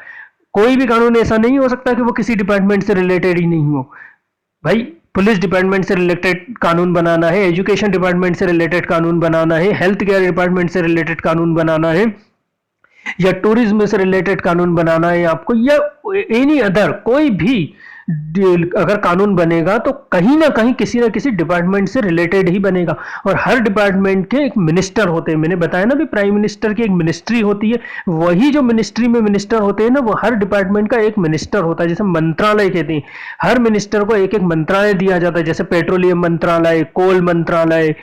कोई भी कानून ऐसा नहीं हो सकता कि वो किसी डिपार्टमेंट से रिलेटेड ही नहीं हो। भाई पुलिस डिपार्टमेंट से रिलेटेड कानून बनाना है, एजुकेशन डिपार्टमेंट से रिलेटेड कानून बनाना है, हेल्थ केयर डिपार्टमेंट से रिलेटेड कानून बनाना है, या टूरिज्म से रिलेटेड कानून बनाना है आपको, या एनी अदर कोई भी अगर कानून बनेगा तो कहीं ना कहीं किसी ना किसी डिपार्टमेंट से रिलेटेड ही बनेगा। और हर डिपार्टमेंट के एक मिनिस्टर होते हैं, मैंने बताया ना भी प्राइम मिनिस्टर की एक मिनिस्ट्री होती है, वही जो मिनिस्ट्री में मिनिस्टर होते हैं ना वो हर डिपार्टमेंट का एक मिनिस्टर होता है, जैसे मंत्रालय कहते हैं। हर मिनिस्टर को एक एक मंत्रालय दिया जाता है, जैसे पेट्रोलियम मंत्रालय, कोल मंत्रालय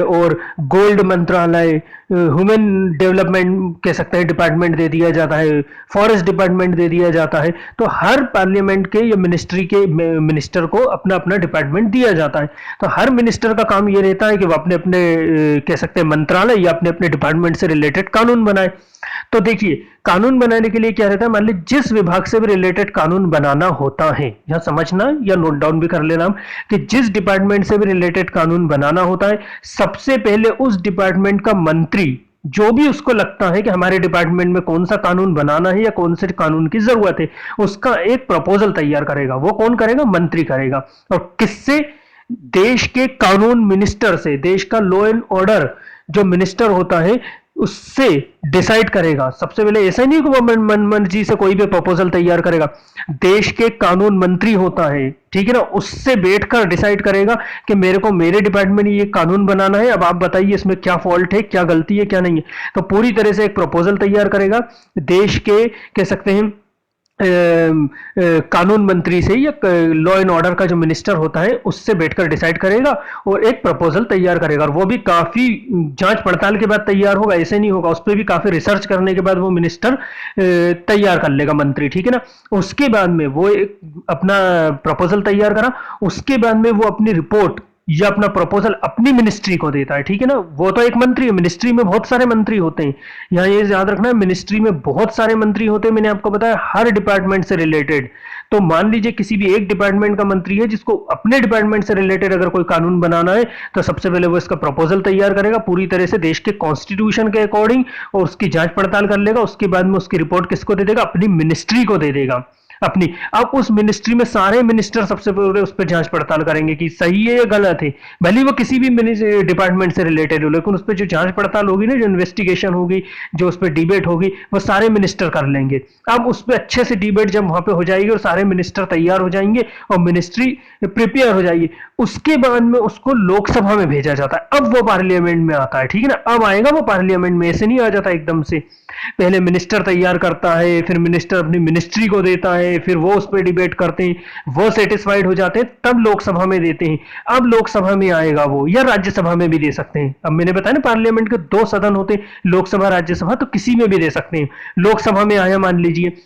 और गोल्ड मंत्रालय, ह्यूमन डेवलपमेंट कह सकते हैं डिपार्टमेंट दे दिया जाता है, फॉरेस्ट डिपार्टमेंट दे दिया जाता है। तो हर पार्लियामेंट के या मिनिस्ट्री के मिनिस्टर को अपना अपना डिपार्टमेंट दिया जाता है। तो हर मिनिस्टर का काम ये रहता है कि वो अपने अपने कह सकते हैं मंत्रालय या अपने अपने डिपार्टमेंट से रिलेटेड कानून बनाए। तो देखिए कानून बनाने के लिए क्या रहता है, मान लीजिए जिस विभाग से भी रिलेटेड कानून बनाना होता है, यहां समझना या नोट डाउन भी कर लेना कि जिस डिपार्टमेंट से भी रिलेटेड कानून बनाना होता है, सबसे पहले उस डिपार्टमेंट का मंत्री जो भी उसको लगता है कि हमारे डिपार्टमेंट में कौन सा कानून बनाना है या कौन से कानून की जरूरत है, उसका एक प्रपोजल तैयार करेगा। वो कौन करेगा? मंत्री करेगा। और किससे? देश के कानून मिनिस्टर से, देश का लॉ एंड ऑर्डर जो मिनिस्टर होता है उससे डिसाइड करेगा। सबसे पहले ऐसा नहीं कि वो मर्जी से कोई भी प्रपोजल तैयार करेगा, देश के कानून मंत्री होता है, ठीक है ना, उससे बैठकर डिसाइड करेगा कि मेरे को मेरे डिपार्टमेंट में ये कानून बनाना है, अब आप बताइए इसमें क्या फॉल्ट है, क्या गलती है, क्या नहीं है। तो पूरी तरह से एक प्रपोजल तैयार करेगा, देश के कह सकते हैं कानून मंत्री से या लॉ एंड ऑर्डर का जो मिनिस्टर होता है उससे बैठकर डिसाइड करेगा और एक प्रपोजल तैयार करेगा। और वो भी काफी जांच पड़ताल के बाद तैयार होगा, ऐसे नहीं होगा, उस पर भी काफी रिसर्च करने के बाद वो मिनिस्टर तैयार कर लेगा, मंत्री, ठीक है ना। उसके बाद में वो एक अपना प्रपोजल तैयार करा, उसके बाद में वो अपनी रिपोर्ट या अपना प्रपोजल अपनी मिनिस्ट्री को देता है, ठीक है ना। वो तो एक मंत्री है, मिनिस्ट्री में बहुत सारे मंत्री होते हैं, यहाँ ये याद रखना है, मिनिस्ट्री में बहुत सारे मंत्री होते हैं, मैंने आपको बताया हर डिपार्टमेंट से रिलेटेड। तो मान लीजिए किसी भी एक डिपार्टमेंट का मंत्री है जिसको अपने डिपार्टमेंट से रिलेटेड अगर कोई कानून बनाना है, तो सबसे पहले वो इसका प्रपोजल तैयार करेगा पूरी तरह से देश के कॉन्स्टिट्यूशन के अकॉर्डिंग, और उसकी जांच पड़ताल कर लेगा। उसके बाद में उसकी रिपोर्ट किसको दे देगा? अपनी मिनिस्ट्री को दे देगा अपनी। अब उस मिनिस्ट्री में सारे मिनिस्टर सबसे पहले उस पर जांच पड़ताल करेंगे कि सही है या गलत है, भले वो किसी भी डिपार्टमेंट से रिलेटेड हो, लेकिन उस पर जो जांच पड़ताल होगी ना, जो इन्वेस्टिगेशन होगी, जो उस पर डिबेट होगी, वो सारे मिनिस्टर कर लेंगे। अब उस पर अच्छे से डिबेट जब वहां पे हो जाएगी और सारे मिनिस्टर तैयार हो जाएंगे और मिनिस्ट्री प्रिपेयर हो जाएगी, उसके बाद में उसको लोकसभा में भेजा जाता है। अब वो पार्लियामेंट में आता है, ठीक है ना, अब आएगा वो पार्लियामेंट में, ऐसे नहीं आ जाता एकदम से। पहले मिनिस्टर तैयार करता है, फिर मिनिस्टर अपनी मिनिस्ट्री को देता है, फिर वो उस पर डिबेट करते हैं, वो सेटिस्फाइड हो जाते हैं, तब लोकसभा में देते हैं। अब लोकसभा में आएगा वो, या राज्यसभा में भी दे सकते हैं। अब मैंने बताया ना पार्लियामेंट के दो सदन होते हैं, लोकसभा राज्यसभा, तो किसी में भी दे सकते हैं। लोकसभा में आया मान लीजिए,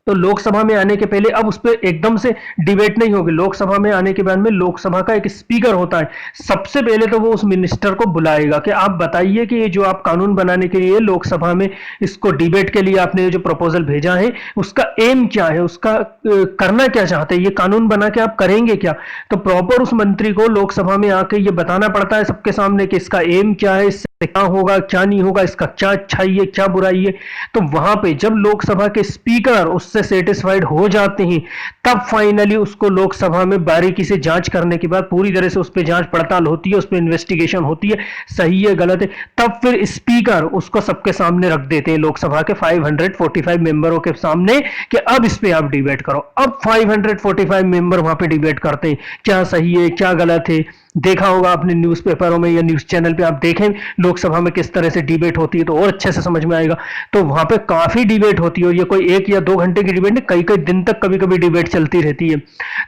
तो लोकसभा में आने के पहले अब उस पर एकदम से डिबेट नहीं होगी। लोकसभा में आने के बाद में लोकसभा का एक स्पीकर होता है, सबसे पहले तो वो उस मिनिस्टर को बुलाएगा कि आप बताइए कि ये जो आप कानून बनाने के लिए लोकसभा में इसको डिबेट के लिए आपने जो प्रपोजल भेजा है, उसका एम क्या है, उसका करना क्या चाहते हैं, ये कानून बना के आप करेंगे क्या। तो प्रॉपर उस मंत्री को लोकसभा में आके ये बताना पड़ता है सबके सामने कि इसका एम क्या है, इससे क्या होगा, क्या नहीं होगा, इसका क्या अच्छाई है, क्या बुराई है। तो वहां पे जब लोकसभा के स्पीकर उससे सेटिस्फाइड हो जाते हैं, तब फाइनली उसको लोकसभा में बारीकी से जांच करने के बाद पूरी तरह से उस पर जांच पड़ताल होती है, उस पर इन्वेस्टिगेशन होती है, सही है गलत है, तब फिर स्पीकर उसको सबके सामने रख देते हैं, लोकसभा के 545 मेंबरों के सामने, कि अब इस पे आप डिबेट करो। अब 545 मेंबर वहां पे डिबेट करते हैं, क्या सही है, क्या गलत है। देखा होगा अपने न्यूज़पेपरों में या न्यूज़ चैनल पे, आप देखें लोकसभा में किस तरह से डिबेट होती है, तो और अच्छे से समझ में आएगा। तो वहां पे काफी डिबेट होती है, और ये कोई 1 या 2 घंटे की डिबेट नहीं, कई कई दिन तक कभी कभी डिबेट चलती रहती है।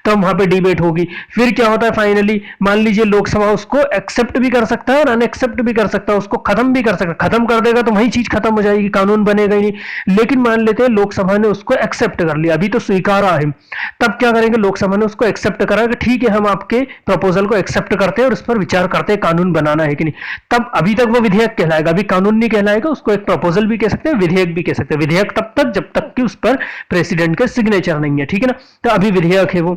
तो वहां पे डिबेट होगी, फिर क्या होता है फाइनली, मान लीजिए लोकसभा उसको एक्सेप्ट भी कर सकता है और अनएक्सेप्ट भी कर सकता है, उसको खत्म भी कर सकता है। खत्म कर देगा तो वही चीज खत्म हो जाएगी, कानून बनेगा ही नहीं। लेकिन मान लेते हैं लोकसभा ने उसको एक्सेप्ट कर लिया, अभी तो स्वीकारा है, तब क्या करेंगे, लोकसभा ने उसको एक्सेप्ट करा कि ठीक है हम आपके प्रपोजल को एक्सेप्ट करते हैं और उस पर विचार करते हैं कानून बनाना है कि नहीं। तब अभी तक वो विधेयक कहलाएगा, अभी कानून नहीं कहलाएगा, उसको एक प्रपोजल भी कह सकते हैं, विधेयक भी कह सकते हैं। विधेयक तब तक जब तक कि उस पर प्रेसिडेंट का सिग्नेचर नहीं है, ठीक है ना, तो अभी विधेयक है वो,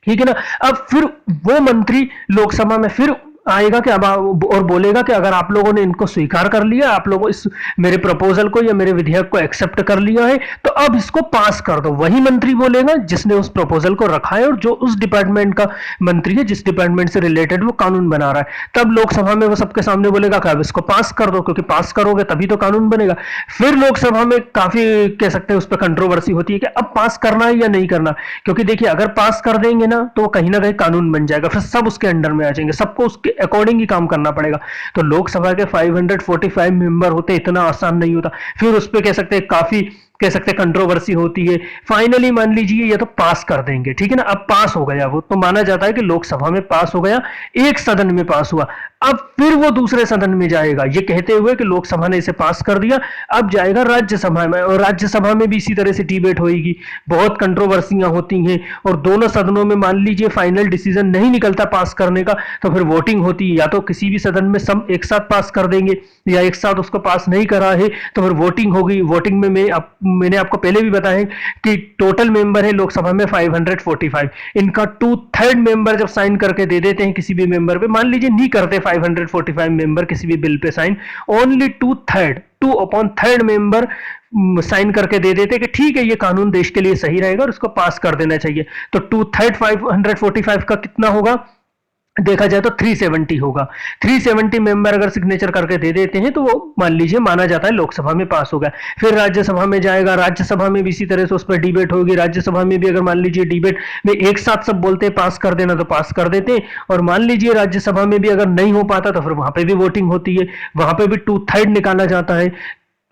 ठीक है ना। अब फिर वो मंत्री लोकसभा में फिर आएगा कि अब और बोलेगा कि अगर आप लोगों ने इनको स्वीकार कर लिया, आप लोगों इस मेरे प्रपोजल को या मेरे विधेयक को एक्सेप्ट कर लिया है, तो अब इसको पास कर दो। वही मंत्री बोलेगा जिसने उस प्रपोजल को रखा है और जो उस डिपार्टमेंट का मंत्री है, जिस डिपार्टमेंट से रिलेटेड वो कानून बना रहा है। तब लोकसभा में वो सबके सामने बोलेगा कि अब इसको पास कर दो, क्योंकि पास करोगे तभी तो कानून बनेगा। फिर लोकसभा में काफी कह सकते हैं उस पर कंट्रोवर्सी होती है कि अब पास करना है या नहीं करना, क्योंकि देखिए अगर पास कर देंगे ना तो कहीं ना कहीं कानून बन जाएगा, फिर सब उसके अंडर में आ जाएंगे, सबको उसके अकॉर्डिंग ही काम करना पड़ेगा। तो लोकसभा के 545 मेंबर होते, इतना आसान नहीं होता। फिर उस पर कह सकते हैं काफी कह सकते कंट्रोवर्सी होती है, फाइनली मान लीजिए या तो पास कर देंगे, ठीक है ना। अब पास हो गया वो, तो माना जाता है कि लोकसभा में पास हो गया, एक सदन में पास हुआ। अब फिर वो दूसरे सदन में जाएगा, ये कहते हुए कि लोकसभा ने इसे पास कर दिया, अब जाएगा राज्यसभा में, और राज्यसभा में भी इसी तरह से डिबेट होगी, बहुत कंट्रोवर्सियां होती हैं, और दोनों सदनों में मान लीजिए फाइनल डिसीजन नहीं निकलता पास करने का, तो फिर वोटिंग होती है, या तो किसी भी सदन में सब एक साथ पास कर देंगे, या एक साथ उसको पास नहीं करा है तो फिर वोटिंग होगी। वोटिंग में मैंने आपको पहले भी बताया कि टोटल मेंबर है लोकसभा में 545, इनका 2/3 मेंबर जब साइन करके दे देते हैं किसी भी मेंबर पे, मान लीजिए नहीं करते 545 मेंबर किसी भी bill pay sign, only 2/3 member sign करके दे देते कि ठीक है ये कानून देश के लिए सही रहेगा और इसको पास कर देना चाहिए, तो 2/3 545 का कितना होगा, देखा जाए तो 370 होगा। 370 मेंबर अगर सिग्नेचर करके दे देते हैं तो वो मान लीजिए माना जाता है लोकसभा में पास हो गया। फिर राज्यसभा में जाएगा, राज्यसभा में भी इसी तरह से उस पर डिबेट होगी, राज्यसभा में भी अगर मान लीजिए डिबेट में एक साथ सब बोलते हैं पास कर देना तो पास कर देते हैं, और मान लीजिए राज्यसभा में भी अगर नहीं हो पाता तो फिर वहां पे भी वोटिंग होती है, वहां पे भी 2/3 निकाला जाता है,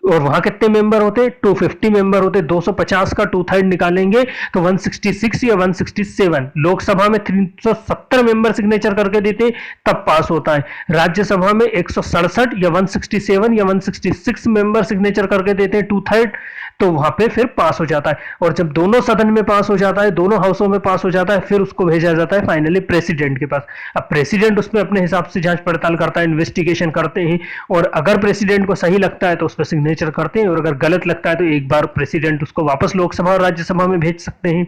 और वहां कितने मेंबर होते, 250 मेंबर होते, 250 का 2/3 निकालेंगे तो 166 या 167। लोकसभा में 370 मेंबर सिग्नेचर करके देते तब पास होता है, राज्यसभा में 167 या 167 या 166 मेंबर सिग्नेचर करके देते हैं 2/3, तो वहां पे फिर पास हो जाता है। और जब दोनों सदन में पास हो जाता है, दोनों हाउसों में पास हो जाता है, फिर उसको भेजा जाता है फाइनली प्रेसिडेंट के पास। अब प्रेसिडेंट उसमें अपने हिसाब से जांच पड़ताल करता है, इन्वेस्टिगेशन करते हैं, और अगर प्रेसिडेंट को सही लगता है तो उस पर सिग्नेचर करते हैं, और अगर गलत लगता है तो एक बार प्रेसिडेंट उसको वापस लोकसभा और राज्यसभा में भेज सकते हैं।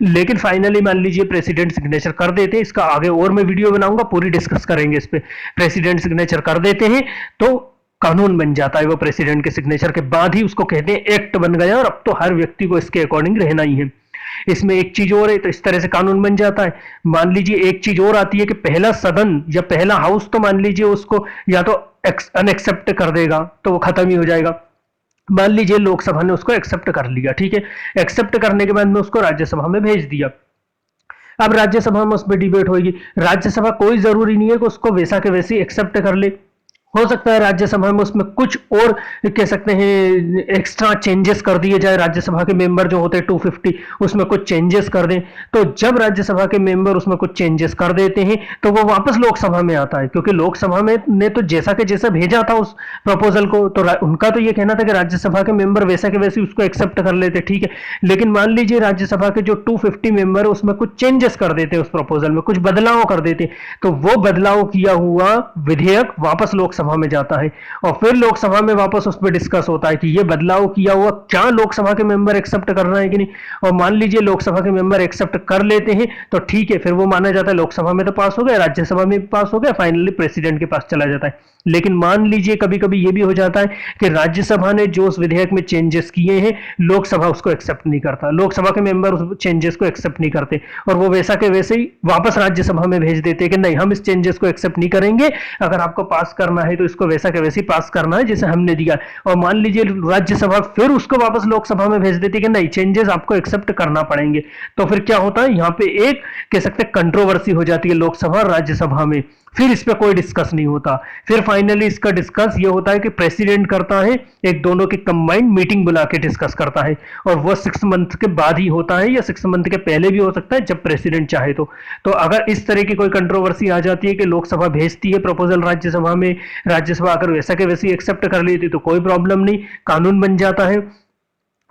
लेकिन फाइनली मान लीजिए प्रेसिडेंट सिग्नेचर कर देते हैं, इसका आगे और मैं वीडियो बनाऊंगा, पूरी डिस्कस करेंगे इस पे। प्रेसिडेंट सिग्नेचर कर देते हैं तो कानून बन जाता है, वो प्रेसिडेंट के सिग्नेचर के बाद ही उसको कहते हैं एक्ट बन गया, और अब तो हर व्यक्ति को इसके अकॉर्डिंग रहना ही है। इसमें एक चीज और है, तो इस तरह से कानून बन जाता है। मान लीजिए एक चीज और आती है कि पहला सदन या पहला हाउस तो मान लीजिए उसको या तो अनएक्सेप्ट कर देगा तो वो खत्म ही हो जाएगा। मान लीजिए लोकसभा ने उसको एक्सेप्ट कर लिया, ठीक है, एक्सेप्ट करने के बाद में उसको राज्यसभा में भेज दिया। अब राज्यसभा में उस पर डिबेट होगी, राज्यसभा कोई जरूरी नहीं है कि उसको वैसा के वैसे एक्सेप्ट कर ले, हो सकता है राज्यसभा में उसमें कुछ और कह सकते हैं एक्स्ट्रा चेंजेस कर दिए जाए, राज्यसभा के मेंबर जो होते हैं 250 उसमें कुछ चेंजेस कर दें, तो जब राज्यसभा के मेंबर उसमें कुछ चेंजेस कर देते हैं तो वो वापस लोकसभा में आता है, क्योंकि लोकसभा में ने तो जैसा के जैसा भेजा था उस प्रपोजल को, तो उनका तो ये कहना था कि राज्यसभा के मेंबर वैसा के वैसे उसको एक्सेप्ट कर लेते, ठीक है। लेकिन मान लीजिए राज्यसभा के जो 250 मेंबर है उसमें कुछ चेंजेस कर देते, उस प्रपोजल में कुछ बदलाव कर देते, तो वो बदलाव किया हुआ विधेयक वापस लोकसभा में जाता है, और फिर लोकसभा में वापस उस पर डिस्कस होता है कि ये बदलाव किया हुआ क्या लोकसभा के मेंबर एक्सेप्ट कर रहे हैं कि नहीं, और मान लीजिए लोकसभा के मेंबर एक्सेप्ट कर लेते हैं तो ठीक है, फिर वो माना जाता है लोकसभा में तो पास हो गया, राज्यसभा में पास हो गया, फाइनली प्रेसिडेंट के पास चला जाता है। लेकिन मान लीजिए कभी कभी ये भी हो जाता है कि राज्यसभा ने जो उस विधेयक में चेंजेस किए हैं लोकसभा उसको एक्सेप्ट नहीं करता, लोकसभा के मेंबर उस चेंजेस को एक्सेप्ट नहीं करते, और वो वैसा के वैसे ही वापस राज्यसभा में भेज देते हैं कि नहीं हम इस चेंजेस को एक्सेप्ट नहीं करेंगे, अगर आपको पास करना है तो इसको वैसा के वैसे पास करना है जैसे हमने दिया। और मान लीजिए राज्यसभा फिर उसको वापस लोकसभा में भेज देती है कि नहीं चेंजेस आपको एक्सेप्ट करना पड़ेंगे, तो फिर क्या होता है यहाँ पे एक कह सकते कंट्रोवर्सी हो जाती है लोकसभा और राज्यसभा में, फिर इस पे कोई डिस्कस नहीं होता। फिर फाइनली इसका डिस्कस ये होता है कि प्रेसिडेंट करता है, एक दोनों की कंबाइंड मीटिंग बुला के डिस्कस करता है, और वो 6 मंथ के बाद ही होता है या 6 मंथ के पहले भी हो सकता है जब प्रेसिडेंट चाहे तो अगर इस तरह की कोई कंट्रोवर्सी आ जाती है कि लोकसभा भेजती है प्रपोजल राज्यसभा में, राज्यसभा अगर वैसा के वैसे एक्सेप्ट कर लेती तो कोई प्रॉब्लम नहीं, कानून बन जाता है।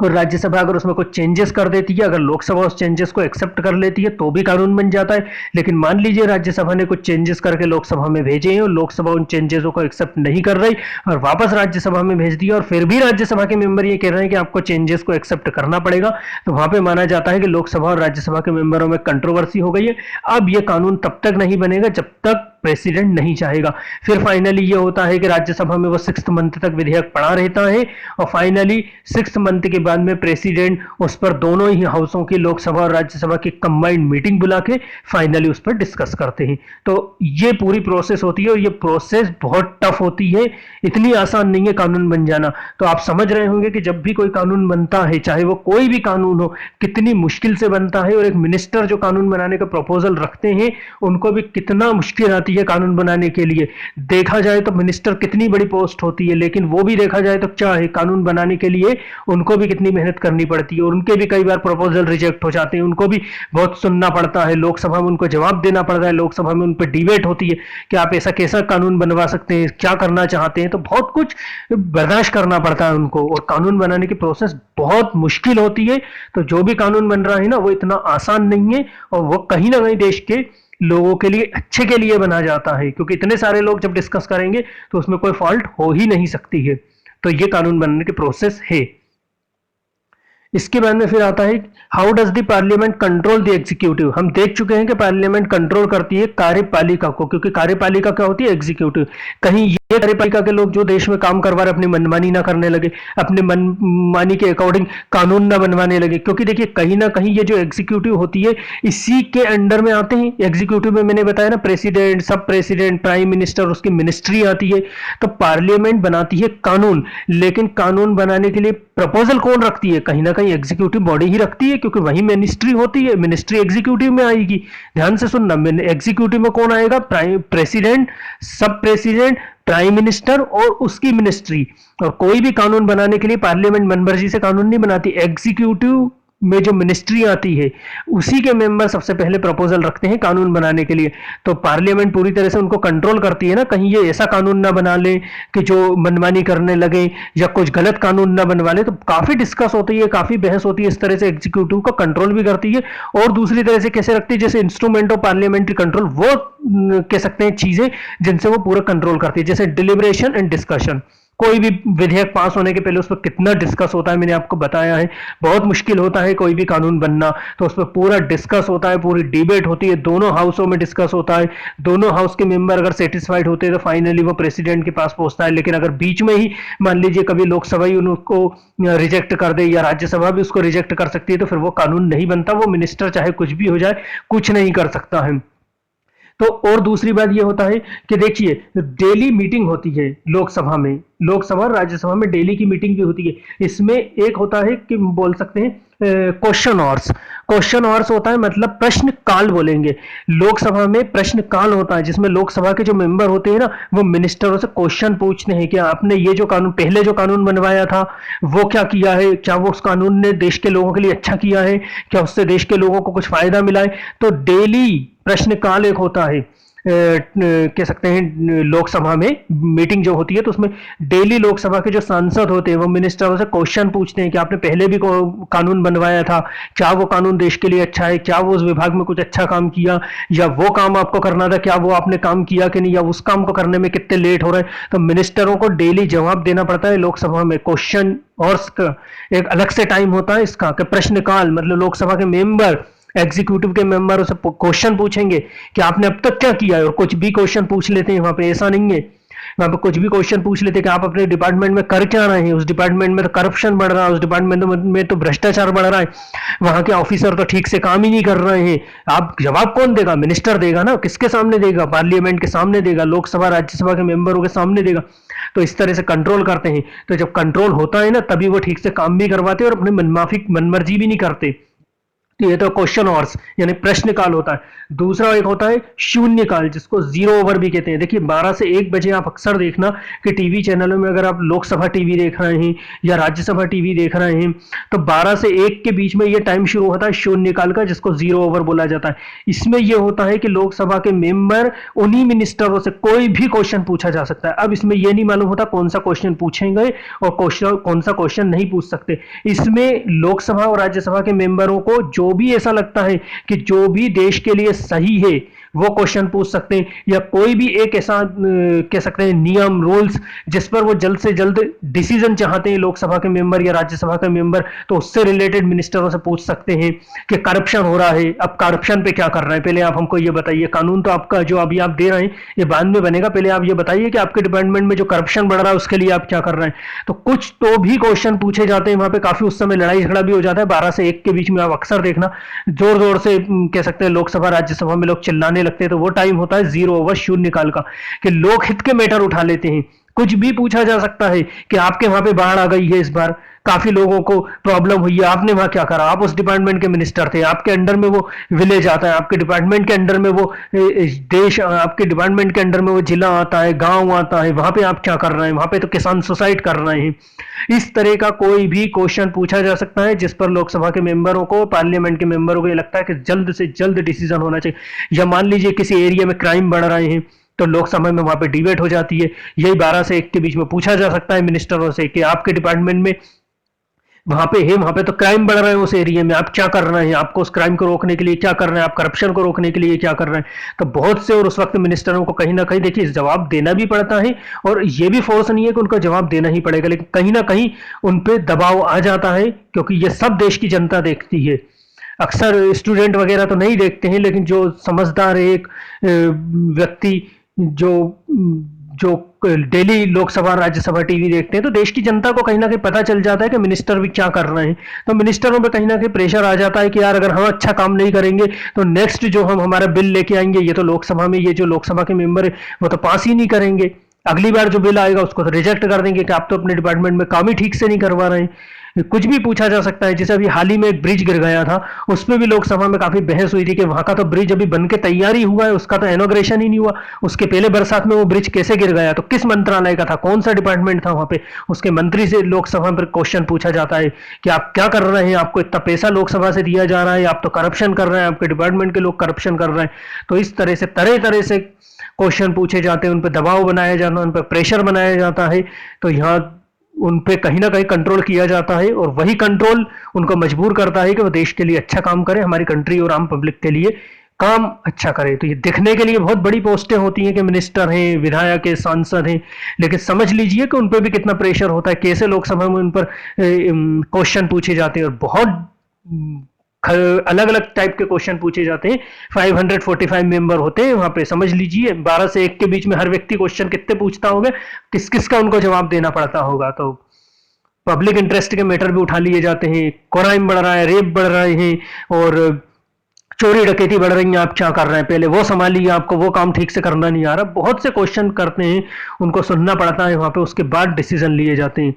और राज्यसभा अगर उसमें कुछ चेंजेस कर देती है, अगर लोकसभा उस चेंजेस को एक्सेप्ट कर लेती है तो भी कानून बन जाता है। लेकिन मान लीजिए राज्यसभा ने कुछ चेंजेस करके लोकसभा में भेजे हैं और लोकसभा उन चेंजेसों को एक्सेप्ट नहीं कर रही और वापस राज्यसभा में भेज दिया, और फिर भी राज्यसभा के मेंबर ये कह रहे हैं कि आपको चेंजेस को एक्सेप्ट करना पड़ेगा, तो वहां पर माना जाता है कि लोकसभा और राज्यसभा के मेंबरों में कंट्रोवर्सी हो गई है। अब यह कानून तब तक नहीं बनेगा जब तक प्रेसिडेंट नहीं चाहेगा। फिर फाइनली ये होता है कि राज्यसभा में वो 6 मंथ तक विधेयक पड़ा रहता है, और फाइनली 6 मंथ के बाद में प्रेसिडेंट उस पर दोनों ही हाउसों की लोकसभा और राज्यसभा की कंबाइंड मीटिंग बुला के फाइनली उस पर डिस्कस करते हैं। तो ये पूरी प्रोसेस होती है, और ये प्रोसेस बहुत टफ होती है, इतनी आसान नहीं है कानून बन जाना। तो आप समझ रहे होंगे कि जब भी कोई कानून बनता है, चाहे वो कोई भी कानून हो, कितनी मुश्किल से बनता है, और एक मिनिस्टर जो कानून बनाने का प्रपोजल रखते हैं उनको भी कितना मुश्किल आती पड़ती है कानून बनाने के लिए। देखा जाए तो मिनिस्टर कितनी बड़ी पोस्ट होती है, लेकिन वो भी देखा जाए तो क्या है, कानून बनाने के लिए उनको भी कितनी मेहनत करनी पड़ती है और उनके भी कई बार प्रपोजल रिजेक्ट हो जाते हैं, उनको भी बहुत सुनना पड़ता है, लोकसभा में उनको जवाब देना पड़ता है, लोकसभा में उन पर डिबेट होती है कि आप ऐसा कैसा कानून बनवा सकते हैं, क्या करना चाहते हैं, तो बहुत कुछ बर्दाश्त करना पड़ता है उनको और कानून बनाने की प्रोसेस बहुत मुश्किल होती है। तो जो भी कानून बन रहा है ना वो इतना आसान नहीं है और वो कहीं ना कहीं देश के लोगों के लिए अच्छे के लिए बना जाता है, क्योंकि इतने सारे लोग जब डिस्कस करेंगे तो उसमें कोई फॉल्ट हो ही नहीं सकती है। तो ये कानून बनने की प्रोसेस है। इसके बाद में फिर आता है how does the parliament control the executive. हम देख चुके हैं कि पार्लियामेंट कंट्रोल करती है कार्यपालिका को, क्योंकि कार्यपालिका क्या होती है, एग्जीक्यूटिव। कहीं ये कार्यपालिका के लोग जो देश में काम करवा रहे अपनी मनमानी ना करने लगे, अपने मनमानी के अकॉर्डिंग कानून ना बनवाने लगे, क्योंकि देखिए कहीं ना कहीं ये जो एग्जीक्यूटिव होती है इसी के अंडर में आते हैं। एग्जीक्यूटिव में मैंने बताया ना, प्रेसिडेंट, सब प्रेसिडेंट, प्राइम मिनिस्टर, उसकी मिनिस्ट्री आती है। तो पार्लियामेंट बनाती है कानून, लेकिन कानून बनाने के लिए प्रपोजल कौन रखती है, कहीं ना कहीं एग्जीक्यूटिव बॉडी ही रखती है, क्योंकि वही मिनिस्ट्री होती है, मिनिस्ट्री एग्जीक्यूटिव में आएगी। ध्यान से सुनना, एग्जीक्यूटिव में कौन आएगा, प्रेसिडेंट, सब प्रेसिडेंट, प्राइम मिनिस्टर और उसकी मिनिस्ट्री। और कोई भी कानून बनाने के लिए पार्लियामेंट मनमर्जी से कानून नहीं बनाती, एग्जीक्यूटिव में जो मिनिस्ट्री आती है उसी के मेंबर सबसे पहले प्रपोजल रखते हैं कानून बनाने के लिए। तो पार्लियामेंट पूरी तरह से उनको कंट्रोल करती है ना, कहीं ये ऐसा कानून ना बना ले कि जो मनमानी करने लगे या कुछ गलत कानून ना बनवा ले। तो काफी डिस्कस होती है, काफी बहस होती है, इस तरह से एग्जीक्यूटिव को कंट्रोल भी करती है। और दूसरी तरह से कैसे रखती है, जैसे इंस्ट्रूमेंट ऑफ पार्लियामेंट्री कंट्रोल, वो कह सकते हैं चीजें जिनसे वो पूरा कंट्रोल करती है, जैसे डिलिब्रेशन एंड डिस्कशन। कोई भी विधेयक पास होने के पहले उस पर कितना डिस्कस होता है, मैंने आपको बताया है। बहुत मुश्किल होता है कोई भी कानून बनना, तो उस पर पूरा डिस्कस होता है, पूरी डिबेट होती है, दोनों हाउसों में डिस्कस होता है। दोनों हाउस के मेंबर अगर सेटिस्फाइड होते हैं तो फाइनली वो प्रेसिडेंट के पास पहुंचता है। लेकिन अगर बीच में ही मान लीजिए कभी लोकसभा ही उनको रिजेक्ट कर दे या राज्यसभा भी उसको रिजेक्ट कर सकती है, तो फिर वो कानून नहीं बनता, वो मिनिस्टर चाहे कुछ भी हो जाए कुछ नहीं कर सकता है। तो और दूसरी बात ये होता है कि देखिए डेली मीटिंग होती है लोकसभा में, लोकसभा और राज्यसभा में डेली की मीटिंग भी होती है। इसमें एक होता है कि बोल सकते हैं क्वेश्चन आवर्स। क्वेश्चन आवर्स होता है मतलब प्रश्न काल बोलेंगे। लोकसभा में प्रश्न काल होता है जिसमें लोकसभा के जो मेंबर होते हैं ना वो मिनिस्टरों से क्वेश्चन पूछते हैं कि आपने ये जो कानून, पहले जो कानून बनवाया था वो क्या किया है, क्या वो उस कानून ने देश के लोगों के लिए अच्छा किया है, क्या उससे देश के लोगों को कुछ फायदा मिला है। तो डेली प्रश्नकाल एक होता है, कह सकते हैं लोकसभा में मीटिंग जो होती है, तो उसमें डेली लोकसभा के जो सांसद होते हैं वो मिनिस्टरों से क्वेश्चन पूछते हैं कि आपने पहले भी कानून बनवाया था, क्या वो कानून देश के लिए अच्छा है, क्या वो उस विभाग में कुछ अच्छा काम किया, या वो काम आपको करना था क्या वो आपने काम किया कि नहीं, या उस काम को करने में कितने लेट हो रहे हैं। तो मिनिस्टरों को डेली जवाब देना पड़ता है लोकसभा में। क्वेश्चन और एक अलग से टाइम होता है इसका कि प्रश्नकाल, मतलब लोकसभा के मेंबर एग्जीक्यूटिव के मेंबर से क्वेश्चन पूछेंगे कि आपने अब तक क्या किया है, और कुछ भी क्वेश्चन पूछ लेते हैं वहां पे, ऐसा नहीं है, वहां पे कुछ भी क्वेश्चन पूछ लेते हैं कि आप अपने डिपार्टमेंट में कर क्या रहे हैं, उस डिपार्टमेंट में तो करप्शन बढ़ रहा है, उस डिपार्टमेंट में तो भ्रष्टाचार बढ़ रहा है, वहां के ऑफिसर तो ठीक से काम ही नहीं कर रहे हैं। आप जवाब कौन देगा, मिनिस्टर देगा ना, किसके सामने देगा, पार्लियामेंट के सामने देगा, लोकसभा राज्यसभा के मेंबरों के सामने देगा। तो इस तरह से कंट्रोल करते हैं। तो जब कंट्रोल होता है ना तभी वो ठीक से काम भी करवाते हैं और अपनी मनमाफिक मनमर्जी भी नहीं करते। ये तो क्वेश्चन आवर्स यानी प्रश्न काल होता है। दूसरा एक होता है शून्य काल, जिसको जीरो ओवर भी कहते हैं। देखिए 12 से 1 बजे आप अक्सर देखना कि टीवी चैनलों में अगर आप लोकसभा टीवी देख रहे हैं या राज्यसभा टीवी देख रहे हैं तो 12 से 1 के बीच में ये टाइम शुरू होता है शून्य काल का, जिसको जीरो ओवर बोला जाता है। इसमें यह होता है कि लोकसभा के मेंबर उन्हीं मिनिस्टरों से कोई भी क्वेश्चन पूछा जा सकता है। अब इसमें यह नहीं मालूम होता कौन सा क्वेश्चन पूछेंगे और कौन सा क्वेश्चन नहीं पूछ सकते। इसमें लोकसभा और राज्यसभा के मेंबरों को जो भी ऐसा लगता है कि जो भी देश के लिए सही है वो क्वेश्चन पूछ सकते हैं, या कोई भी एक ऐसा कह सकते हैं नियम रूल्स जिस पर वो जल्द से जल्द डिसीजन चाहते हैं लोकसभा के मेंबर या राज्यसभा के मेंबर, तो उससे रिलेटेड मिनिस्टरों से पूछ सकते हैं कि करप्शन हो रहा है, अब करप्शन पे क्या कर रहे हैं, पहले आप हमको ये बताइए। कानून तो आपका जो अभी आप दे रहे हैं ये बाद में बनेगा, पहले आप ये बताइए कि आपके डिपार्टमेंट में जो करप्शन बढ़ रहा है उसके लिए आप क्या कर रहे हैं। तो कुछ तो भी क्वेश्चन पूछे जाते हैं वहां पे, काफी उस समय लड़ाई झगड़ा भी हो जाता है। 12 से 1 के बीच में आप अक्सर देखना जोर जोर से कह सकते हैं लोकसभा राज्यसभा में लोग चिल्लाने लगते हैं, तो वो टाइम होता है जीरो ओवर शून्य काल का, कि लोक हित के मैटर उठा लेते हैं। कुछ भी पूछा जा सकता है कि आपके वहां पे बाढ़ आ गई है, इस बार काफी लोगों को प्रॉब्लम हुई है, आपने वहां क्या करा, आप उस डिपार्टमेंट के मिनिस्टर थे, आपके अंडर में वो विलेज आता है, आपके डिपार्टमेंट के अंडर में वो देश, आपके डिपार्टमेंट के अंडर में वो जिला आता है, गांव आता है, वहां पे आप क्या कर रहे हैं, वहां पे तो किसान सुसाइड कर रहे हैं। इस तरह का कोई भी क्वेश्चन पूछा जा सकता है जिस पर लोकसभा के मेंबरों को, पार्लियामेंट के मेंबरों को ये लगता है कि जल्द से जल्द डिसीजन होना चाहिए। या मान लीजिए किसी एरिया में क्राइम बढ़ रहे हैं, तो लोकसभा में वहां पे डिबेट हो जाती है, यही 12 से 1 के बीच में पूछा जा सकता है मिनिस्टरों से कि आपके डिपार्टमेंट में वहां पे है, वहां पे तो क्राइम बढ़ रहे हैं, उस एरिया में आप क्या कर रहे हैं, आपको उस क्राइम को रोकने के लिए क्या कर रहे हैं, आप करप्शन को रोकने के लिए क्या कर रहे हैं। तो बहुत से और उस वक्त मिनिस्टरों को कहीं ना कहीं देखिए जवाब देना भी पड़ता है, और ये भी फोर्स नहीं है कि उनका जवाब देना ही पड़ेगा, लेकिन कहीं ना कहीं उन पर दबाव आ जाता है, क्योंकि ये सब देश की जनता देखती है। अक्सर स्टूडेंट वगैरह तो नहीं देखते हैं, लेकिन जो समझदार एक व्यक्ति जो जो डेली लोकसभा राज्यसभा टीवी देखते हैं, तो देश की जनता को कहीं ना कहीं पता चल जाता है कि मिनिस्टर भी क्या कर रहे हैं। तो मिनिस्टरों पे कहीं ना कहीं प्रेशर आ जाता है कि यार अगर हम अच्छा काम नहीं करेंगे तो नेक्स्ट जो हम हमारा बिल लेके आएंगे, ये तो लोकसभा में ये जो लोकसभा के मेंबर है वो तो पास ही नहीं करेंगे, अगली बार जो बिल आएगा उसको तो रिजेक्ट कर देंगे कि आप तो अपने डिपार्टमेंट में काम ही ठीक से नहीं करवा रहे हैं। कुछ भी पूछा जा सकता है। जैसे अभी हाल ही में एक ब्रिज गिर गया था, उसमें भी लोकसभा में काफी बहस हुई थी कि वहां का तो ब्रिज अभी बन के तैयार ही हुआ है, उसका तो इनॉग्रेशन ही नहीं हुआ, उसके पहले बरसात में वो ब्रिज कैसे गिर गया, तो किस मंत्रालय का था, कौन सा डिपार्टमेंट था वहां पे, उसके मंत्री से लोकसभा पर क्वेश्चन पूछा जाता है कि आप क्या कर रहे हैं, आपको इतना पैसा लोकसभा से दिया जा रहा है, आप तो करप्शन कर रहे हैं, आपके डिपार्टमेंट के लोग करप्शन कर रहे हैं। तो इस तरह से तरह तरह से क्वेश्चन पूछे जाते हैं, उन पर दबाव बनाया जाता है, उन पर प्रेशर बनाया जाता है। तो यहाँ उन पे कहीं ना कहीं कंट्रोल किया जाता है, और वही कंट्रोल उनको मजबूर करता है कि वो देश के लिए अच्छा काम करे, हमारी कंट्री और आम पब्लिक के लिए काम अच्छा करे। तो ये दिखने के लिए बहुत बड़ी पोस्टें होती हैं कि मिनिस्टर हैं, विधायक हैं, सांसद हैं, लेकिन समझ लीजिए कि उन पर भी कितना प्रेशर होता है, कैसे लोकसभा में उन पर क्वेश्चन पूछे जाते हैं, और बहुत अलग अलग टाइप के क्वेश्चन पूछे जाते हैं। 545 मेंबर होते हैं वहां पे, समझ लीजिए 12 से 1 के बीच में हर व्यक्ति क्वेश्चन कितने पूछता होगा, किस किस का उनको जवाब देना पड़ता होगा। तो पब्लिक इंटरेस्ट के मैटर भी उठा लिए जाते हैं, क्राइम बढ़ रहा है, रेप बढ़ रहे हैं, और चोरी डकैती बढ़ रही है, आप क्या कर रहे हैं, पहले वो संभालिए, आपको वो काम ठीक से करना नहीं आ रहा। बहुत से क्वेश्चन करते हैं, उनको सुनना पड़ता है वहां पे, उसके बाद डिसीजन लिए जाते हैं।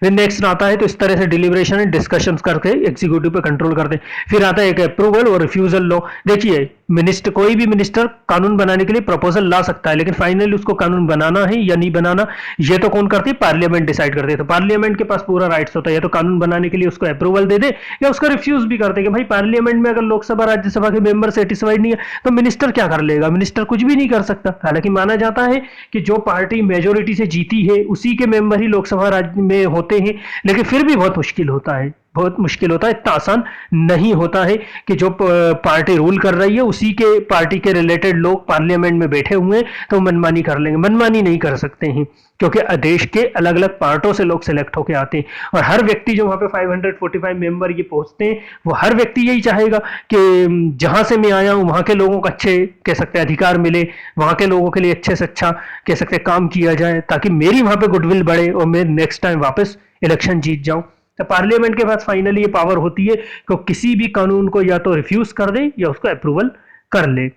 फिर नेक्स्ट आता है, तो इस तरह से डिलीबरेशन एंड डिस्कशंस करके एग्जीक्यूटिव पे कंट्रोल करते हैं। फिर आता है एक अप्रूवल और रिफ्यूजल लॉ। देखिए मिनिस्टर, कोई भी मिनिस्टर कानून बनाने के लिए प्रपोजल ला सकता है, लेकिन फाइनली उसको कानून बनाना है या नहीं बनाना, ये तो कौन करती है, पार्लियामेंट डिसाइड करती है। तो पार्लियामेंट के पास पूरा राइट्स होता है, या तो कानून बनाने के लिए उसको अप्रूवल दे दे, या उसको रिफ्यूज भी करते कि भाई पार्लियामेंट में अगर लोकसभा राज्यसभा के मेंबर सेटिस्फाइड नहीं है तो मिनिस्टर क्या कर लेगा, मिनिस्टर कुछ भी नहीं कर सकता। हालांकि माना जाता है कि जो पार्टी मेजोरिटी से जीती है उसी के मेंबर ही लोकसभा राज्य में होते हैं, लेकिन फिर भी बहुत मुश्किल होता है, बहुत मुश्किल होता है, इतना आसान नहीं होता है कि जो पार्टी रूल कर रही है उसी के पार्टी के रिलेटेड लोग पार्लियामेंट में बैठे हुए हैं तो मनमानी कर लेंगे। मनमानी नहीं कर सकते हैं, क्योंकि देश के अलग अलग पार्टों से लोग सिलेक्ट होकर आते हैं, और हर व्यक्ति जो वहां पे 545 मेंबर ये पहुंचते हैं, वो हर व्यक्ति यही चाहेगा कि जहां से मैं आया हूं वहां के लोगों को अच्छे कह सकते हैं अधिकार मिले, वहां के लोगों के लिए अच्छे से अच्छा कह सकते हैं काम किया जाए, ताकि मेरी वहां पे गुडविल बढ़े और मैं नेक्स्ट टाइम वापस इलेक्शन जीत जाऊं। तो पार्लियामेंट के पास फाइनली ये पावर होती है कि किसी भी कानून को या तो रिफ्यूज कर दे या उसको अप्रूवल कर ले।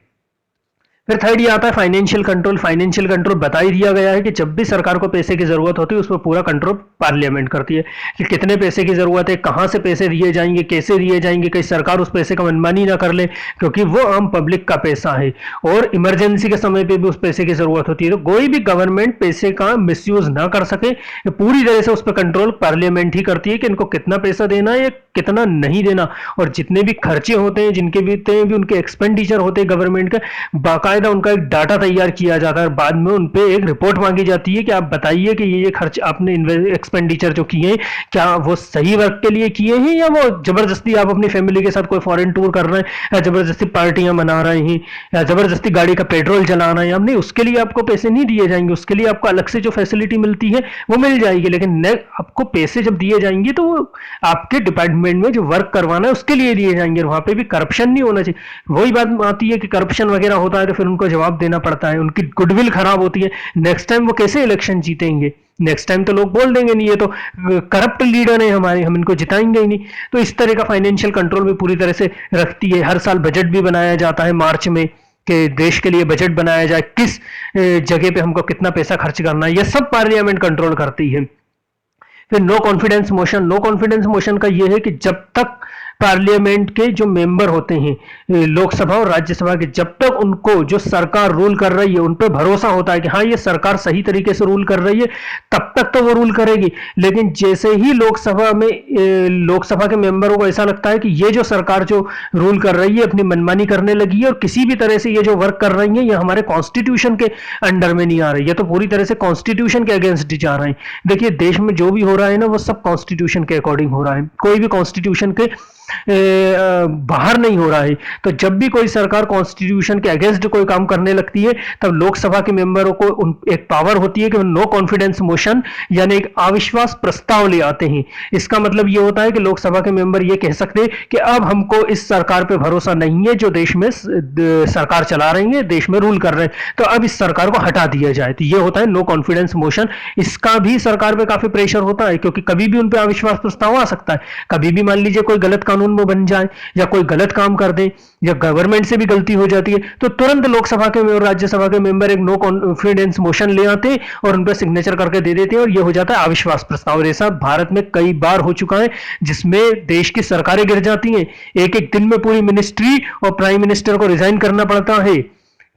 फिर थर्ड ये आता है फाइनेंशियल कंट्रोल। फाइनेंशियल कंट्रोल बता ही दिया गया है कि जब भी सरकार को पैसे की जरूरत होती है उस पर पूरा कंट्रोल पार्लियामेंट करती है कि कितने पैसे की जरूरत है, कहां से पैसे दिए जाएंगे, कैसे दिए जाएंगे, कहीं सरकार उस पैसे का मनमानी ना कर ले, क्योंकि वो आम पब्लिक का पैसा है और इमरजेंसी के समय पे भी उस पैसे की जरूरत होती है। तो कोई भी गवर्नमेंट पैसे का मिसयूज ना कर सके, पूरी तरह से उस पर कंट्रोल पार्लियामेंट ही करती है कि इनको कितना पैसा देना है, कितना नहीं देना, और जितने भी खर्चे होते हैं, जिनके भी उनके एक्सपेंडिचर होते हैं गवर्नमेंट के, बाकायदा उनका एक डाटा तैयार किया जाता है, बाद में उन पे एक रिपोर्ट मांगी जाती है कि आप बताइए कि ये खर्च आपने एक्सपेंडिचर जो किए हैं क्या वो सही वर्क के लिए किए हैं, या वो जबरदस्ती आप अपनी फैमिली के साथ कोई फॉरेन टूर कर रहे हैं, या जबरदस्ती पार्टियां मना रहे हैं, या जबरदस्ती गाड़ी का पेट्रोल जला रहे हैं। नहीं, उसके लिए आपको पैसे नहीं दिए जाएंगे, उसके लिए आपको अलग से जो फैसिलिटी मिलती है वो मिल जाएगी, लेकिन आपको पैसे जब दिए जाएंगे तो वो आपके डिपार्टमेंट में जो वर्क करवाना है उसके लिए दिए जाएंगे, वहां पे भी करप्शन नहीं होना चाहिए। वही बात आती है कि करप्शन वगैरह होता है तो फिर उनको जवाब देना पड़ता है, उनकी गुडविल खराब होती है, नेक्स्ट टाइम वो कैसे इलेक्शन जीतेंगे, नेक्स्ट टाइम तो लोग बोल देंगे नहीं ये तो करप्ट लीडर है हमारे, हम इनको जिताएंगे ही नहीं। तो इस तरह का फाइनेंशियल कंट्रोल भी पूरी तरह से रखती है। हर साल बजट भी बनाया जाता है मार्च में, कि देश के लिए बजट बनाया जाए, किस जगह पे हमको कितना पैसा खर्च करना है, ये सब पार्लियामेंट कंट्रोल करती है। फिर no confidence motion, no confidence motion का ये है कि जब तक पार्लियामेंट के जो मेंबर होते हैं लोकसभा और राज्यसभा के, जब तक उनको जो सरकार रूल कर रही है उन पर भरोसा होता है कि हाँ ये सरकार सही तरीके से रूल कर रही है, तब तक तो वो रूल करेगी। लेकिन जैसे ही लोकसभा में लोकसभा के मेंबरों को ऐसा लगता है कि ये जो सरकार जो रूल कर रही है अपनी मनमानी करने लगी है और किसी भी तरह से ये जो वर्क कर रही है ये हमारे कॉन्स्टिट्यूशन के अंडर में नहीं आ रही है, तो पूरी तरह से कॉन्स्टिट्यूशन के अगेंस्ट जा रहे हैं। देखिए देश में जो भी हो रहा है ना वो सब कॉन्स्टिट्यूशन के अकॉर्डिंग हो रहा है, कोई भी कॉन्स्टिट्यूशन के बाहर नहीं हो रहा है। तो जब भी कोई सरकार कॉन्स्टिट्यूशन के अगेंस्ट कोई काम करने लगती है तब लोकसभा के मेंबरों को एक पावर होती है कि नो कॉन्फिडेंस मोशन यानी एक अविश्वास प्रस्ताव ले आते हैं। इसका मतलब यह होता है कि लोकसभा के मेंबर ये कह सकते हैं कि अब हमको इस सरकार पे भरोसा नहीं है जो देश में सरकार चला रही है, देश में रूल कर रहे हैं, तो अब इस सरकार को हटा दिया जाए। तो ये होता है नो कॉन्फिडेंस मोशन। इसका भी सरकार पे काफी प्रेशर होता है क्योंकि कभी भी उन पे अविश्वास प्रस्ताव आ सकता है। कभी भी मान लीजिए कोई गलत कानून वो बन जाए या कोई गलत काम कर दे या गवर्नमेंट से भी गलती हो जाती है तो तुरंत लोकसभा के और राज्यसभा के मेंबर एक नो कॉन्फिडेंस मोशन ले आते हैं और उन पर सिग्नेचर करके दे देते हैं और यह हो जाता है अविश्वास प्रस्ताव। और ऐसा भारत में कई बार हो चुका है जिसमें देश की सरकारें गिर जाती हैं, एक एक दिन में पूरी मिनिस्ट्री और प्राइम मिनिस्टर को रिजाइन करना पड़ता है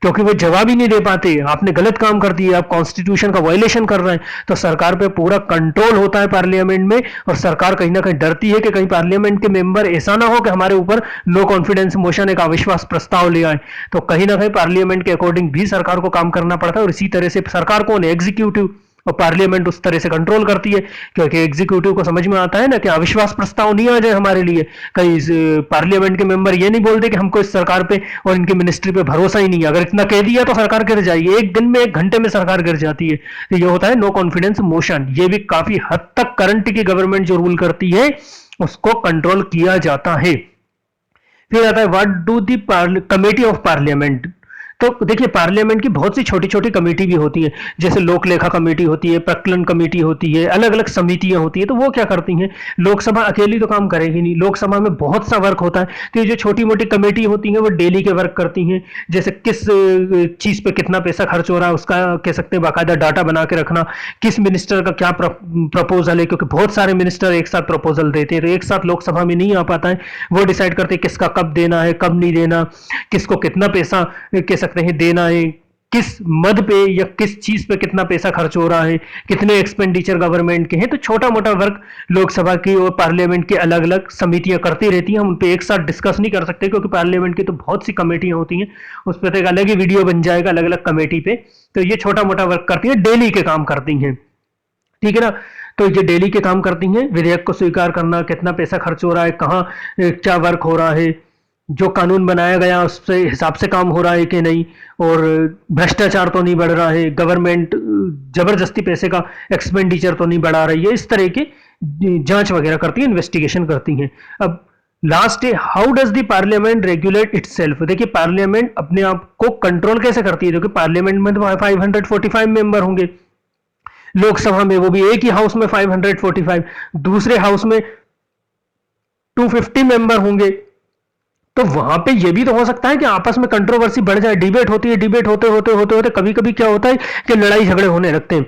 क्योंकि वो जवाब ही नहीं दे पाते, आपने गलत काम कर दिया, आप कॉन्स्टिट्यूशन का वायलेशन कर रहे हैं। तो सरकार पे पूरा कंट्रोल होता है पार्लियामेंट में और सरकार कहीं ना कहीं डरती है कि कहीं पार्लियामेंट के मेंबर ऐसा ना हो कि हमारे ऊपर नो कॉन्फिडेंस मोशन एक अविश्वास प्रस्ताव ले आए। तो कहीं ना कहीं पार्लियामेंट के अकॉर्डिंग भी सरकार को काम करना पड़ता है और इसी तरह से सरकार कौन है, एग्जीक्यूटिव, और पार्लियामेंट उस तरह से कंट्रोल करती है क्योंकि एग्जीक्यूटिव को समझ में आता है ना कि अविश्वास प्रस्ताव नहीं आ जाए हमारे लिए। कई पार्लियामेंट के मेंबर ये नहीं बोलते कि हमको इस सरकार पे और इनकी मिनिस्ट्री पे भरोसा ही नहीं है, अगर इतना कह दिया तो सरकार गिर जाएगी, एक दिन में 1 घंटे में सरकार गिर जाती है। तो ये होता है नो कॉन्फिडेंस मोशन। ये भी काफी हद तक करंट की गवर्नमेंट जो रूल करती है उसको कंट्रोल किया जाता है। फिर आता है what do the committee of parliament. तो देखिए पार्लियामेंट की बहुत सी छोटी छोटी कमेटी भी होती है, जैसे लोक लेखा कमेटी होती है, प्रकलन कमेटी होती है, अलग अलग समितियां होती है। तो वो क्या करती हैं, लोकसभा अकेली तो काम करेगी नहीं, लोकसभा में बहुत सा वर्क होता है। तो ये जो छोटी मोटी कमेटी होती है वो डेली के वर्क करती हैं, जैसे किस चीज पे कितना पैसा खर्च हो रहा है उसका कह सकते हैं बाकायदा डाटा बना के रखना, किस मिनिस्टर का क्या प्रपोजल है, क्योंकि बहुत सारे मिनिस्टर एक साथ प्रपोजल देते हैं तो एक साथ लोकसभा में नहीं आ पाता है, वो डिसाइड करते हैं किसका कब देना है कब नहीं देना, किसको कितना पैसा कह सकते हैं देना है, किस मद पे या किस चीज पे कितना पैसा खर्च हो रहा है, कितने एक्सपेंडिचर गवर्नमेंट के हैं। तो छोटा मोटा वर्क लोकसभा की और पार्लियामेंट की अलग अलग समितियां करती रहती हैं, हम उन पे एक साथ डिस्कस नहीं कर सकते क्योंकि पार्लियामेंट की तो बहुत सी कमेटियां होती हैं, उस पर तो एक अलग ही वीडियो बन जाएगा अलग अलग कमेटी पे। तो ये छोटा मोटा वर्क करती है, डेली के काम करती हैं, ठीक है ना। तो ये डेली के काम करती हैं, विधेयक को स्वीकार करना, कितना पैसा खर्च हो रहा है, कहाँ क्या वर्क हो रहा है, जो कानून बनाया गया उससे हिसाब से काम हो रहा है कि नहीं, और भ्रष्टाचार तो नहीं बढ़ रहा है, गवर्नमेंट जबरदस्ती पैसे का एक्सपेंडिचर तो नहीं बढ़ा रही है, इस तरह की जांच वगैरह करती है, इन्वेस्टिगेशन करती हैं। अब लास्ट है how does the parliament regulate itself. देखिए पार्लियामेंट अपने आप को कंट्रोल कैसे करती है, क्योंकि पार्लियामेंट में तो 545 मेंबर होंगे, लोकसभा में वो भी एक ही हाउस में 545, दूसरे हाउस में 250 मेंबर होंगे। तो वहां पे ये भी तो हो सकता है कि आपस में कंट्रोवर्सी बढ़ जाए, डिबेट होती है, डिबेट होते होते होते होते कभी कभी क्या होता है कि लड़ाई झगड़े होने लगते हैं,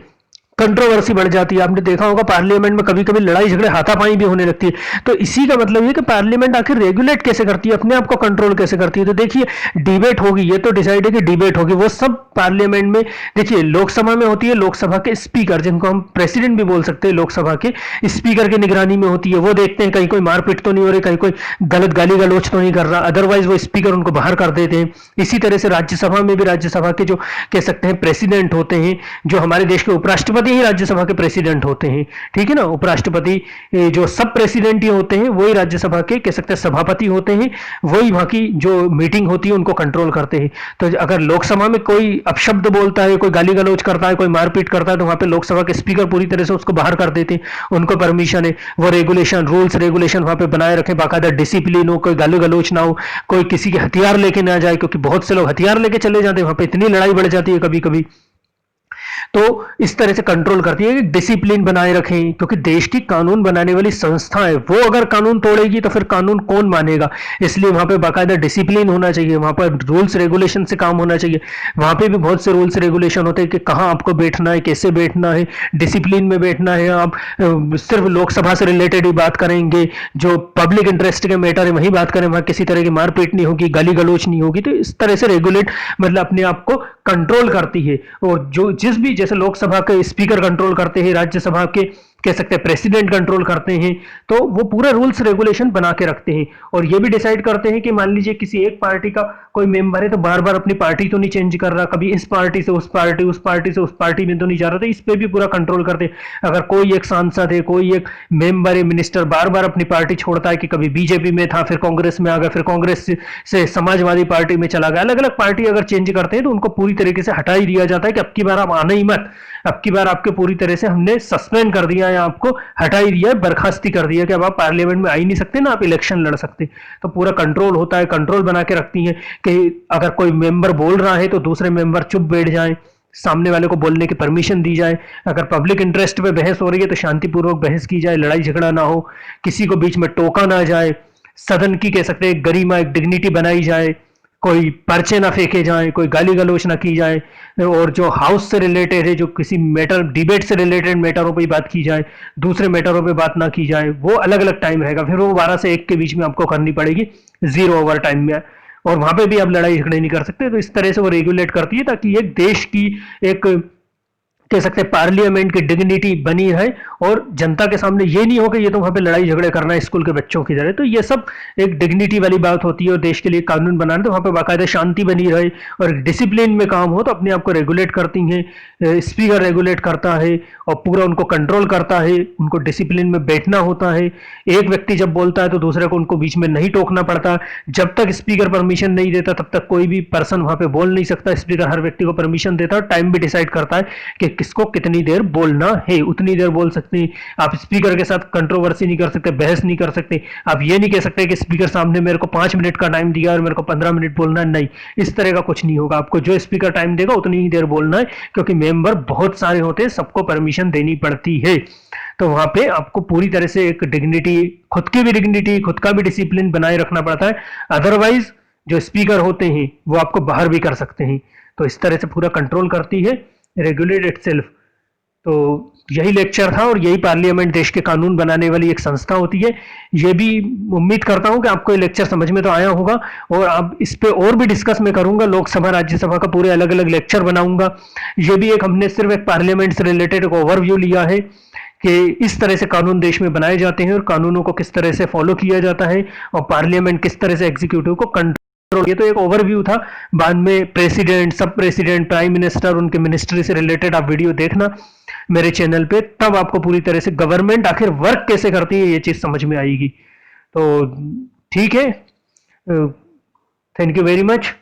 कंट्रोवर्सी बढ़ जाती है। आपने देखा होगा पार्लियामेंट में कभी कभी लड़ाई झगड़े हाथापाई भी होने लगती है। तो इसी का मतलब ये कि पार्लियामेंट आखिर रेगुलेट कैसे करती है, अपने आप को कंट्रोल कैसे करती है। तो देखिए डिबेट होगी, ये तो डिसाइड है कि डिबेट होगी, वो सब पार्लियामेंट में देखिए लोकसभा में होती है, लोकसभा के स्पीकर जिनको हम प्रेसिडेंट भी बोल सकते हैं, लोकसभा के स्पीकर की निगरानी में होती है। वो देखते हैं कहीं कोई मारपीट तो नहीं हो रही, कहीं कोई गलत गाली गलौच तो नहीं कर रहा, अदरवाइज वो स्पीकर उनको बाहर कर देते हैं। इसी तरह से राज्यसभा में भी राज्यसभा के जो कह सकते हैं प्रेसिडेंट होते हैं, जो हमारे देश के उपराष्ट्रपति ही राज्यसभा के प्रेसिडेंट होते हैं, ठीक है ना। उपराष्ट्रपति जो सब प्रेसिडेंट ही होते हैं वही राज्यसभा के कह सकते हैं सभापति होते हैं, वही वहां की जो मीटिंग होती है उनको कंट्रोल करते हैं। तो अगर लोकसभा में कोई अपशब्द बोलता है, कोई गाली गलौज करता है, कोई मारपीट करता है, तो वहां पे लोकसभा के स्पीकर पूरी तरह से उसको बाहर कर देते हैं, उनको परमिशन है, वो रेगुलेशन रूल्स रेगुलेशन वहां पे बनाए रखें, बाकायदा डिसिप्लिन हो, कोई गाली गलौज ना हो, कोई किसी के हथियार लेके ना जाए, क्योंकि बहुत से लोग हथियार लेके चले जाते हैं, वहां पे इतनी लड़ाई बढ़ जाती है कभी कभी। तो इस तरह से कंट्रोल करती है कि डिसिप्लिन बनाए रखें, क्योंकि देश की कानून बनाने वाली संस्था है, वो अगर कानून तोड़ेगी तो फिर कानून कौन मानेगा। इसलिए वहां पे बाकायदा डिसिप्लिन होना चाहिए, वहां पर रूल्स रेगुलेशन से काम होना चाहिए। वहां पे भी बहुत से रूल्स रेगुलेशन होते हैं कि कहाँ आपको बैठना है, कैसे बैठना है, डिसिप्लिन में बैठना है। आप सिर्फ लोकसभा से रिलेटेड ही बात करेंगे, जो पब्लिक इंटरेस्ट के मैटर है वही बात करें, वहां किसी तरह की मारपीट नहीं होगी, गाली गलौच नहीं होगी। तो इस तरह से रेगुलेट मतलब अपने आप को कंट्रोल करती है। और जो जिस भी जैसे लोकसभा के स्पीकर कंट्रोल करते हैं, राज्यसभा के कह सकते हैं प्रेसिडेंट कंट्रोल करते हैं, तो वो पूरे रूल्स रेगुलेशन बना के रखते हैं। और ये भी डिसाइड करते हैं कि मान लीजिए किसी एक पार्टी का कोई मेंबर है तो बार बार अपनी पार्टी तो नहीं चेंज कर रहा, कभी इस पार्टी से उस पार्टी, उस पार्टी से उस पार्टी में तो नहीं जा रहा, तो इस पे भी पूरा कंट्रोल करते हैं। अगर कोई एक सांसद है, कोई एक मेंबर है, मिनिस्टर बार बार अपनी पार्टी छोड़ता है कि कभी बीजेपी में था, फिर कांग्रेस में आ गया, फिर कांग्रेस से समाजवादी पार्टी में चला गया, अलग अलग पार्टी अगर चेंज करते हैं तो उनको पूरी तरीके से हटा ही दिया जाता है कि अब की बार आप आना ही मत, अब की बार आपके पूरी तरह से हमने सस्पेंड कर दिया है, आपको हटा ही दिया है, बर्खास्ती कर दिया कि अब आप पार्लियामेंट में आ ही नहीं सकते ना आप इलेक्शन लड़ सकते। तो पूरा कंट्रोल होता है, कंट्रोल बना के रखती है कि अगर कोई मेंबर बोल रहा है तो दूसरे मेंबर चुप बैठ जाए, सामने वाले को बोलने की परमिशन दी जाए। अगर पब्लिक इंटरेस्ट पे बहस हो रही है तो शांतिपूर्वक बहस की जाए, लड़ाई झगड़ा ना हो, किसी को बीच में टोका ना जाए, सदन की कह सकते हैं गरिमा, एक डिग्निटी बनाई जाए, कोई पर्चे ना फेंके जाए, कोई गाली गलौच ना की जाए। और जो हाउस से रिलेटेड है, जो किसी मैटर डिबेट से रिलेटेड मैटरों पर बात की जाए, दूसरे मैटरों पे बात ना की जाए, वो अलग अलग टाइम रहेगा, फिर वो 12 से 1 के बीच में आपको करनी पड़ेगी, 0 ओवर टाइम में। और वहां पे भी आप लड़ाई झगड़े नहीं कर सकते। तो इस तरह से वो रेगुलेट करती है ताकि एक देश की एक कह सकते हैं पार्लियामेंट की डिग्निटी बनी है और जनता के सामने ये नहीं हो कि ये तो वहां पे लड़ाई झगड़े करना है स्कूल के बच्चों की तरह। तो ये सब एक डिग्निटी वाली बात होती है और देश के लिए कानून बनाना, तो वहां पे बाकायदा शांति बनी रहे और डिसिप्लिन में काम हो तो अपने आप को रेगुलेट करती हैं। स्पीकर रेगुलेट करता है और पूरा उनको कंट्रोल करता है, उनको डिसिप्लिन में बैठना होता है। एक व्यक्ति जब बोलता है तो दूसरे को उनको बीच में नहीं टोकना पड़ता। जब तक स्पीकर परमिशन नहीं देता तब तक कोई भी पर्सन वहां पे बोल नहीं सकता। स्पीकर हर व्यक्ति को परमिशन देता है, टाइम भी डिसाइड करता है कि किसको कितनी देर बोलना है, उतनी देर बोल सकते हैं। आप स्पीकर के साथ कंट्रोवर्सी नहीं कर सकते, बहस नहीं कर सकते। आप ये नहीं कह सकते कि स्पीकर सामने मेरे को 5 मिनट का टाइम दिया और मेरे को 15 मिनट बोलना है, नहीं, इस तरह का कुछ नहीं होगा। आपको जो स्पीकर टाइम देगा उतनी ही देर बोलना है, क्योंकि मेंबर बहुत सारे होते हैं, सबको परमिशन देनी पड़ती है। तो वहां पे आपको पूरी तरह से एक डिग्निटी, खुद की भी डिग्निटी, खुद का भी डिसिप्लिन बनाए रखना पड़ता है। अदरवाइज जो स्पीकर होते हैं वो आपको बाहर भी कर सकते हैं। तो इस तरह से पूरा कंट्रोल करती है, रेगुलेट इटसेल्फ। तो यही लेक्चर था और यही पार्लियामेंट देश के कानून बनाने वाली एक संस्था होती है। ये भी उम्मीद करता हूं कि आपको ये लेक्चर समझ में तो आया होगा और अब इस पे और भी डिस्कस मैं करूंगा, लोकसभा राज्यसभा का पूरे अलग अलग लेक्चर बनाऊंगा। ये भी एक हमने सिर्फ एक पार्लियामेंट से रिलेटेड एक ओवरव्यू लिया है कि इस तरह से कानून देश में बनाए जाते हैं और कानूनों को किस तरह से फॉलो किया जाता है और पार्लियामेंट किस तरह से एग्जीक्यूटिव को कंट्रोल। ये तो एक ओवरव्यू था, बाद में प्रेसिडेंट, सब प्रेसिडेंट, प्राइम मिनिस्टर, उनके मिनिस्ट्री से रिलेटेड आप वीडियो देखना मेरे चैनल पे, तब आपको पूरी तरह से गवर्नमेंट आखिर वर्क कैसे करती है ये चीज समझ में आएगी। तो ठीक है, थैंक यू वेरी मच।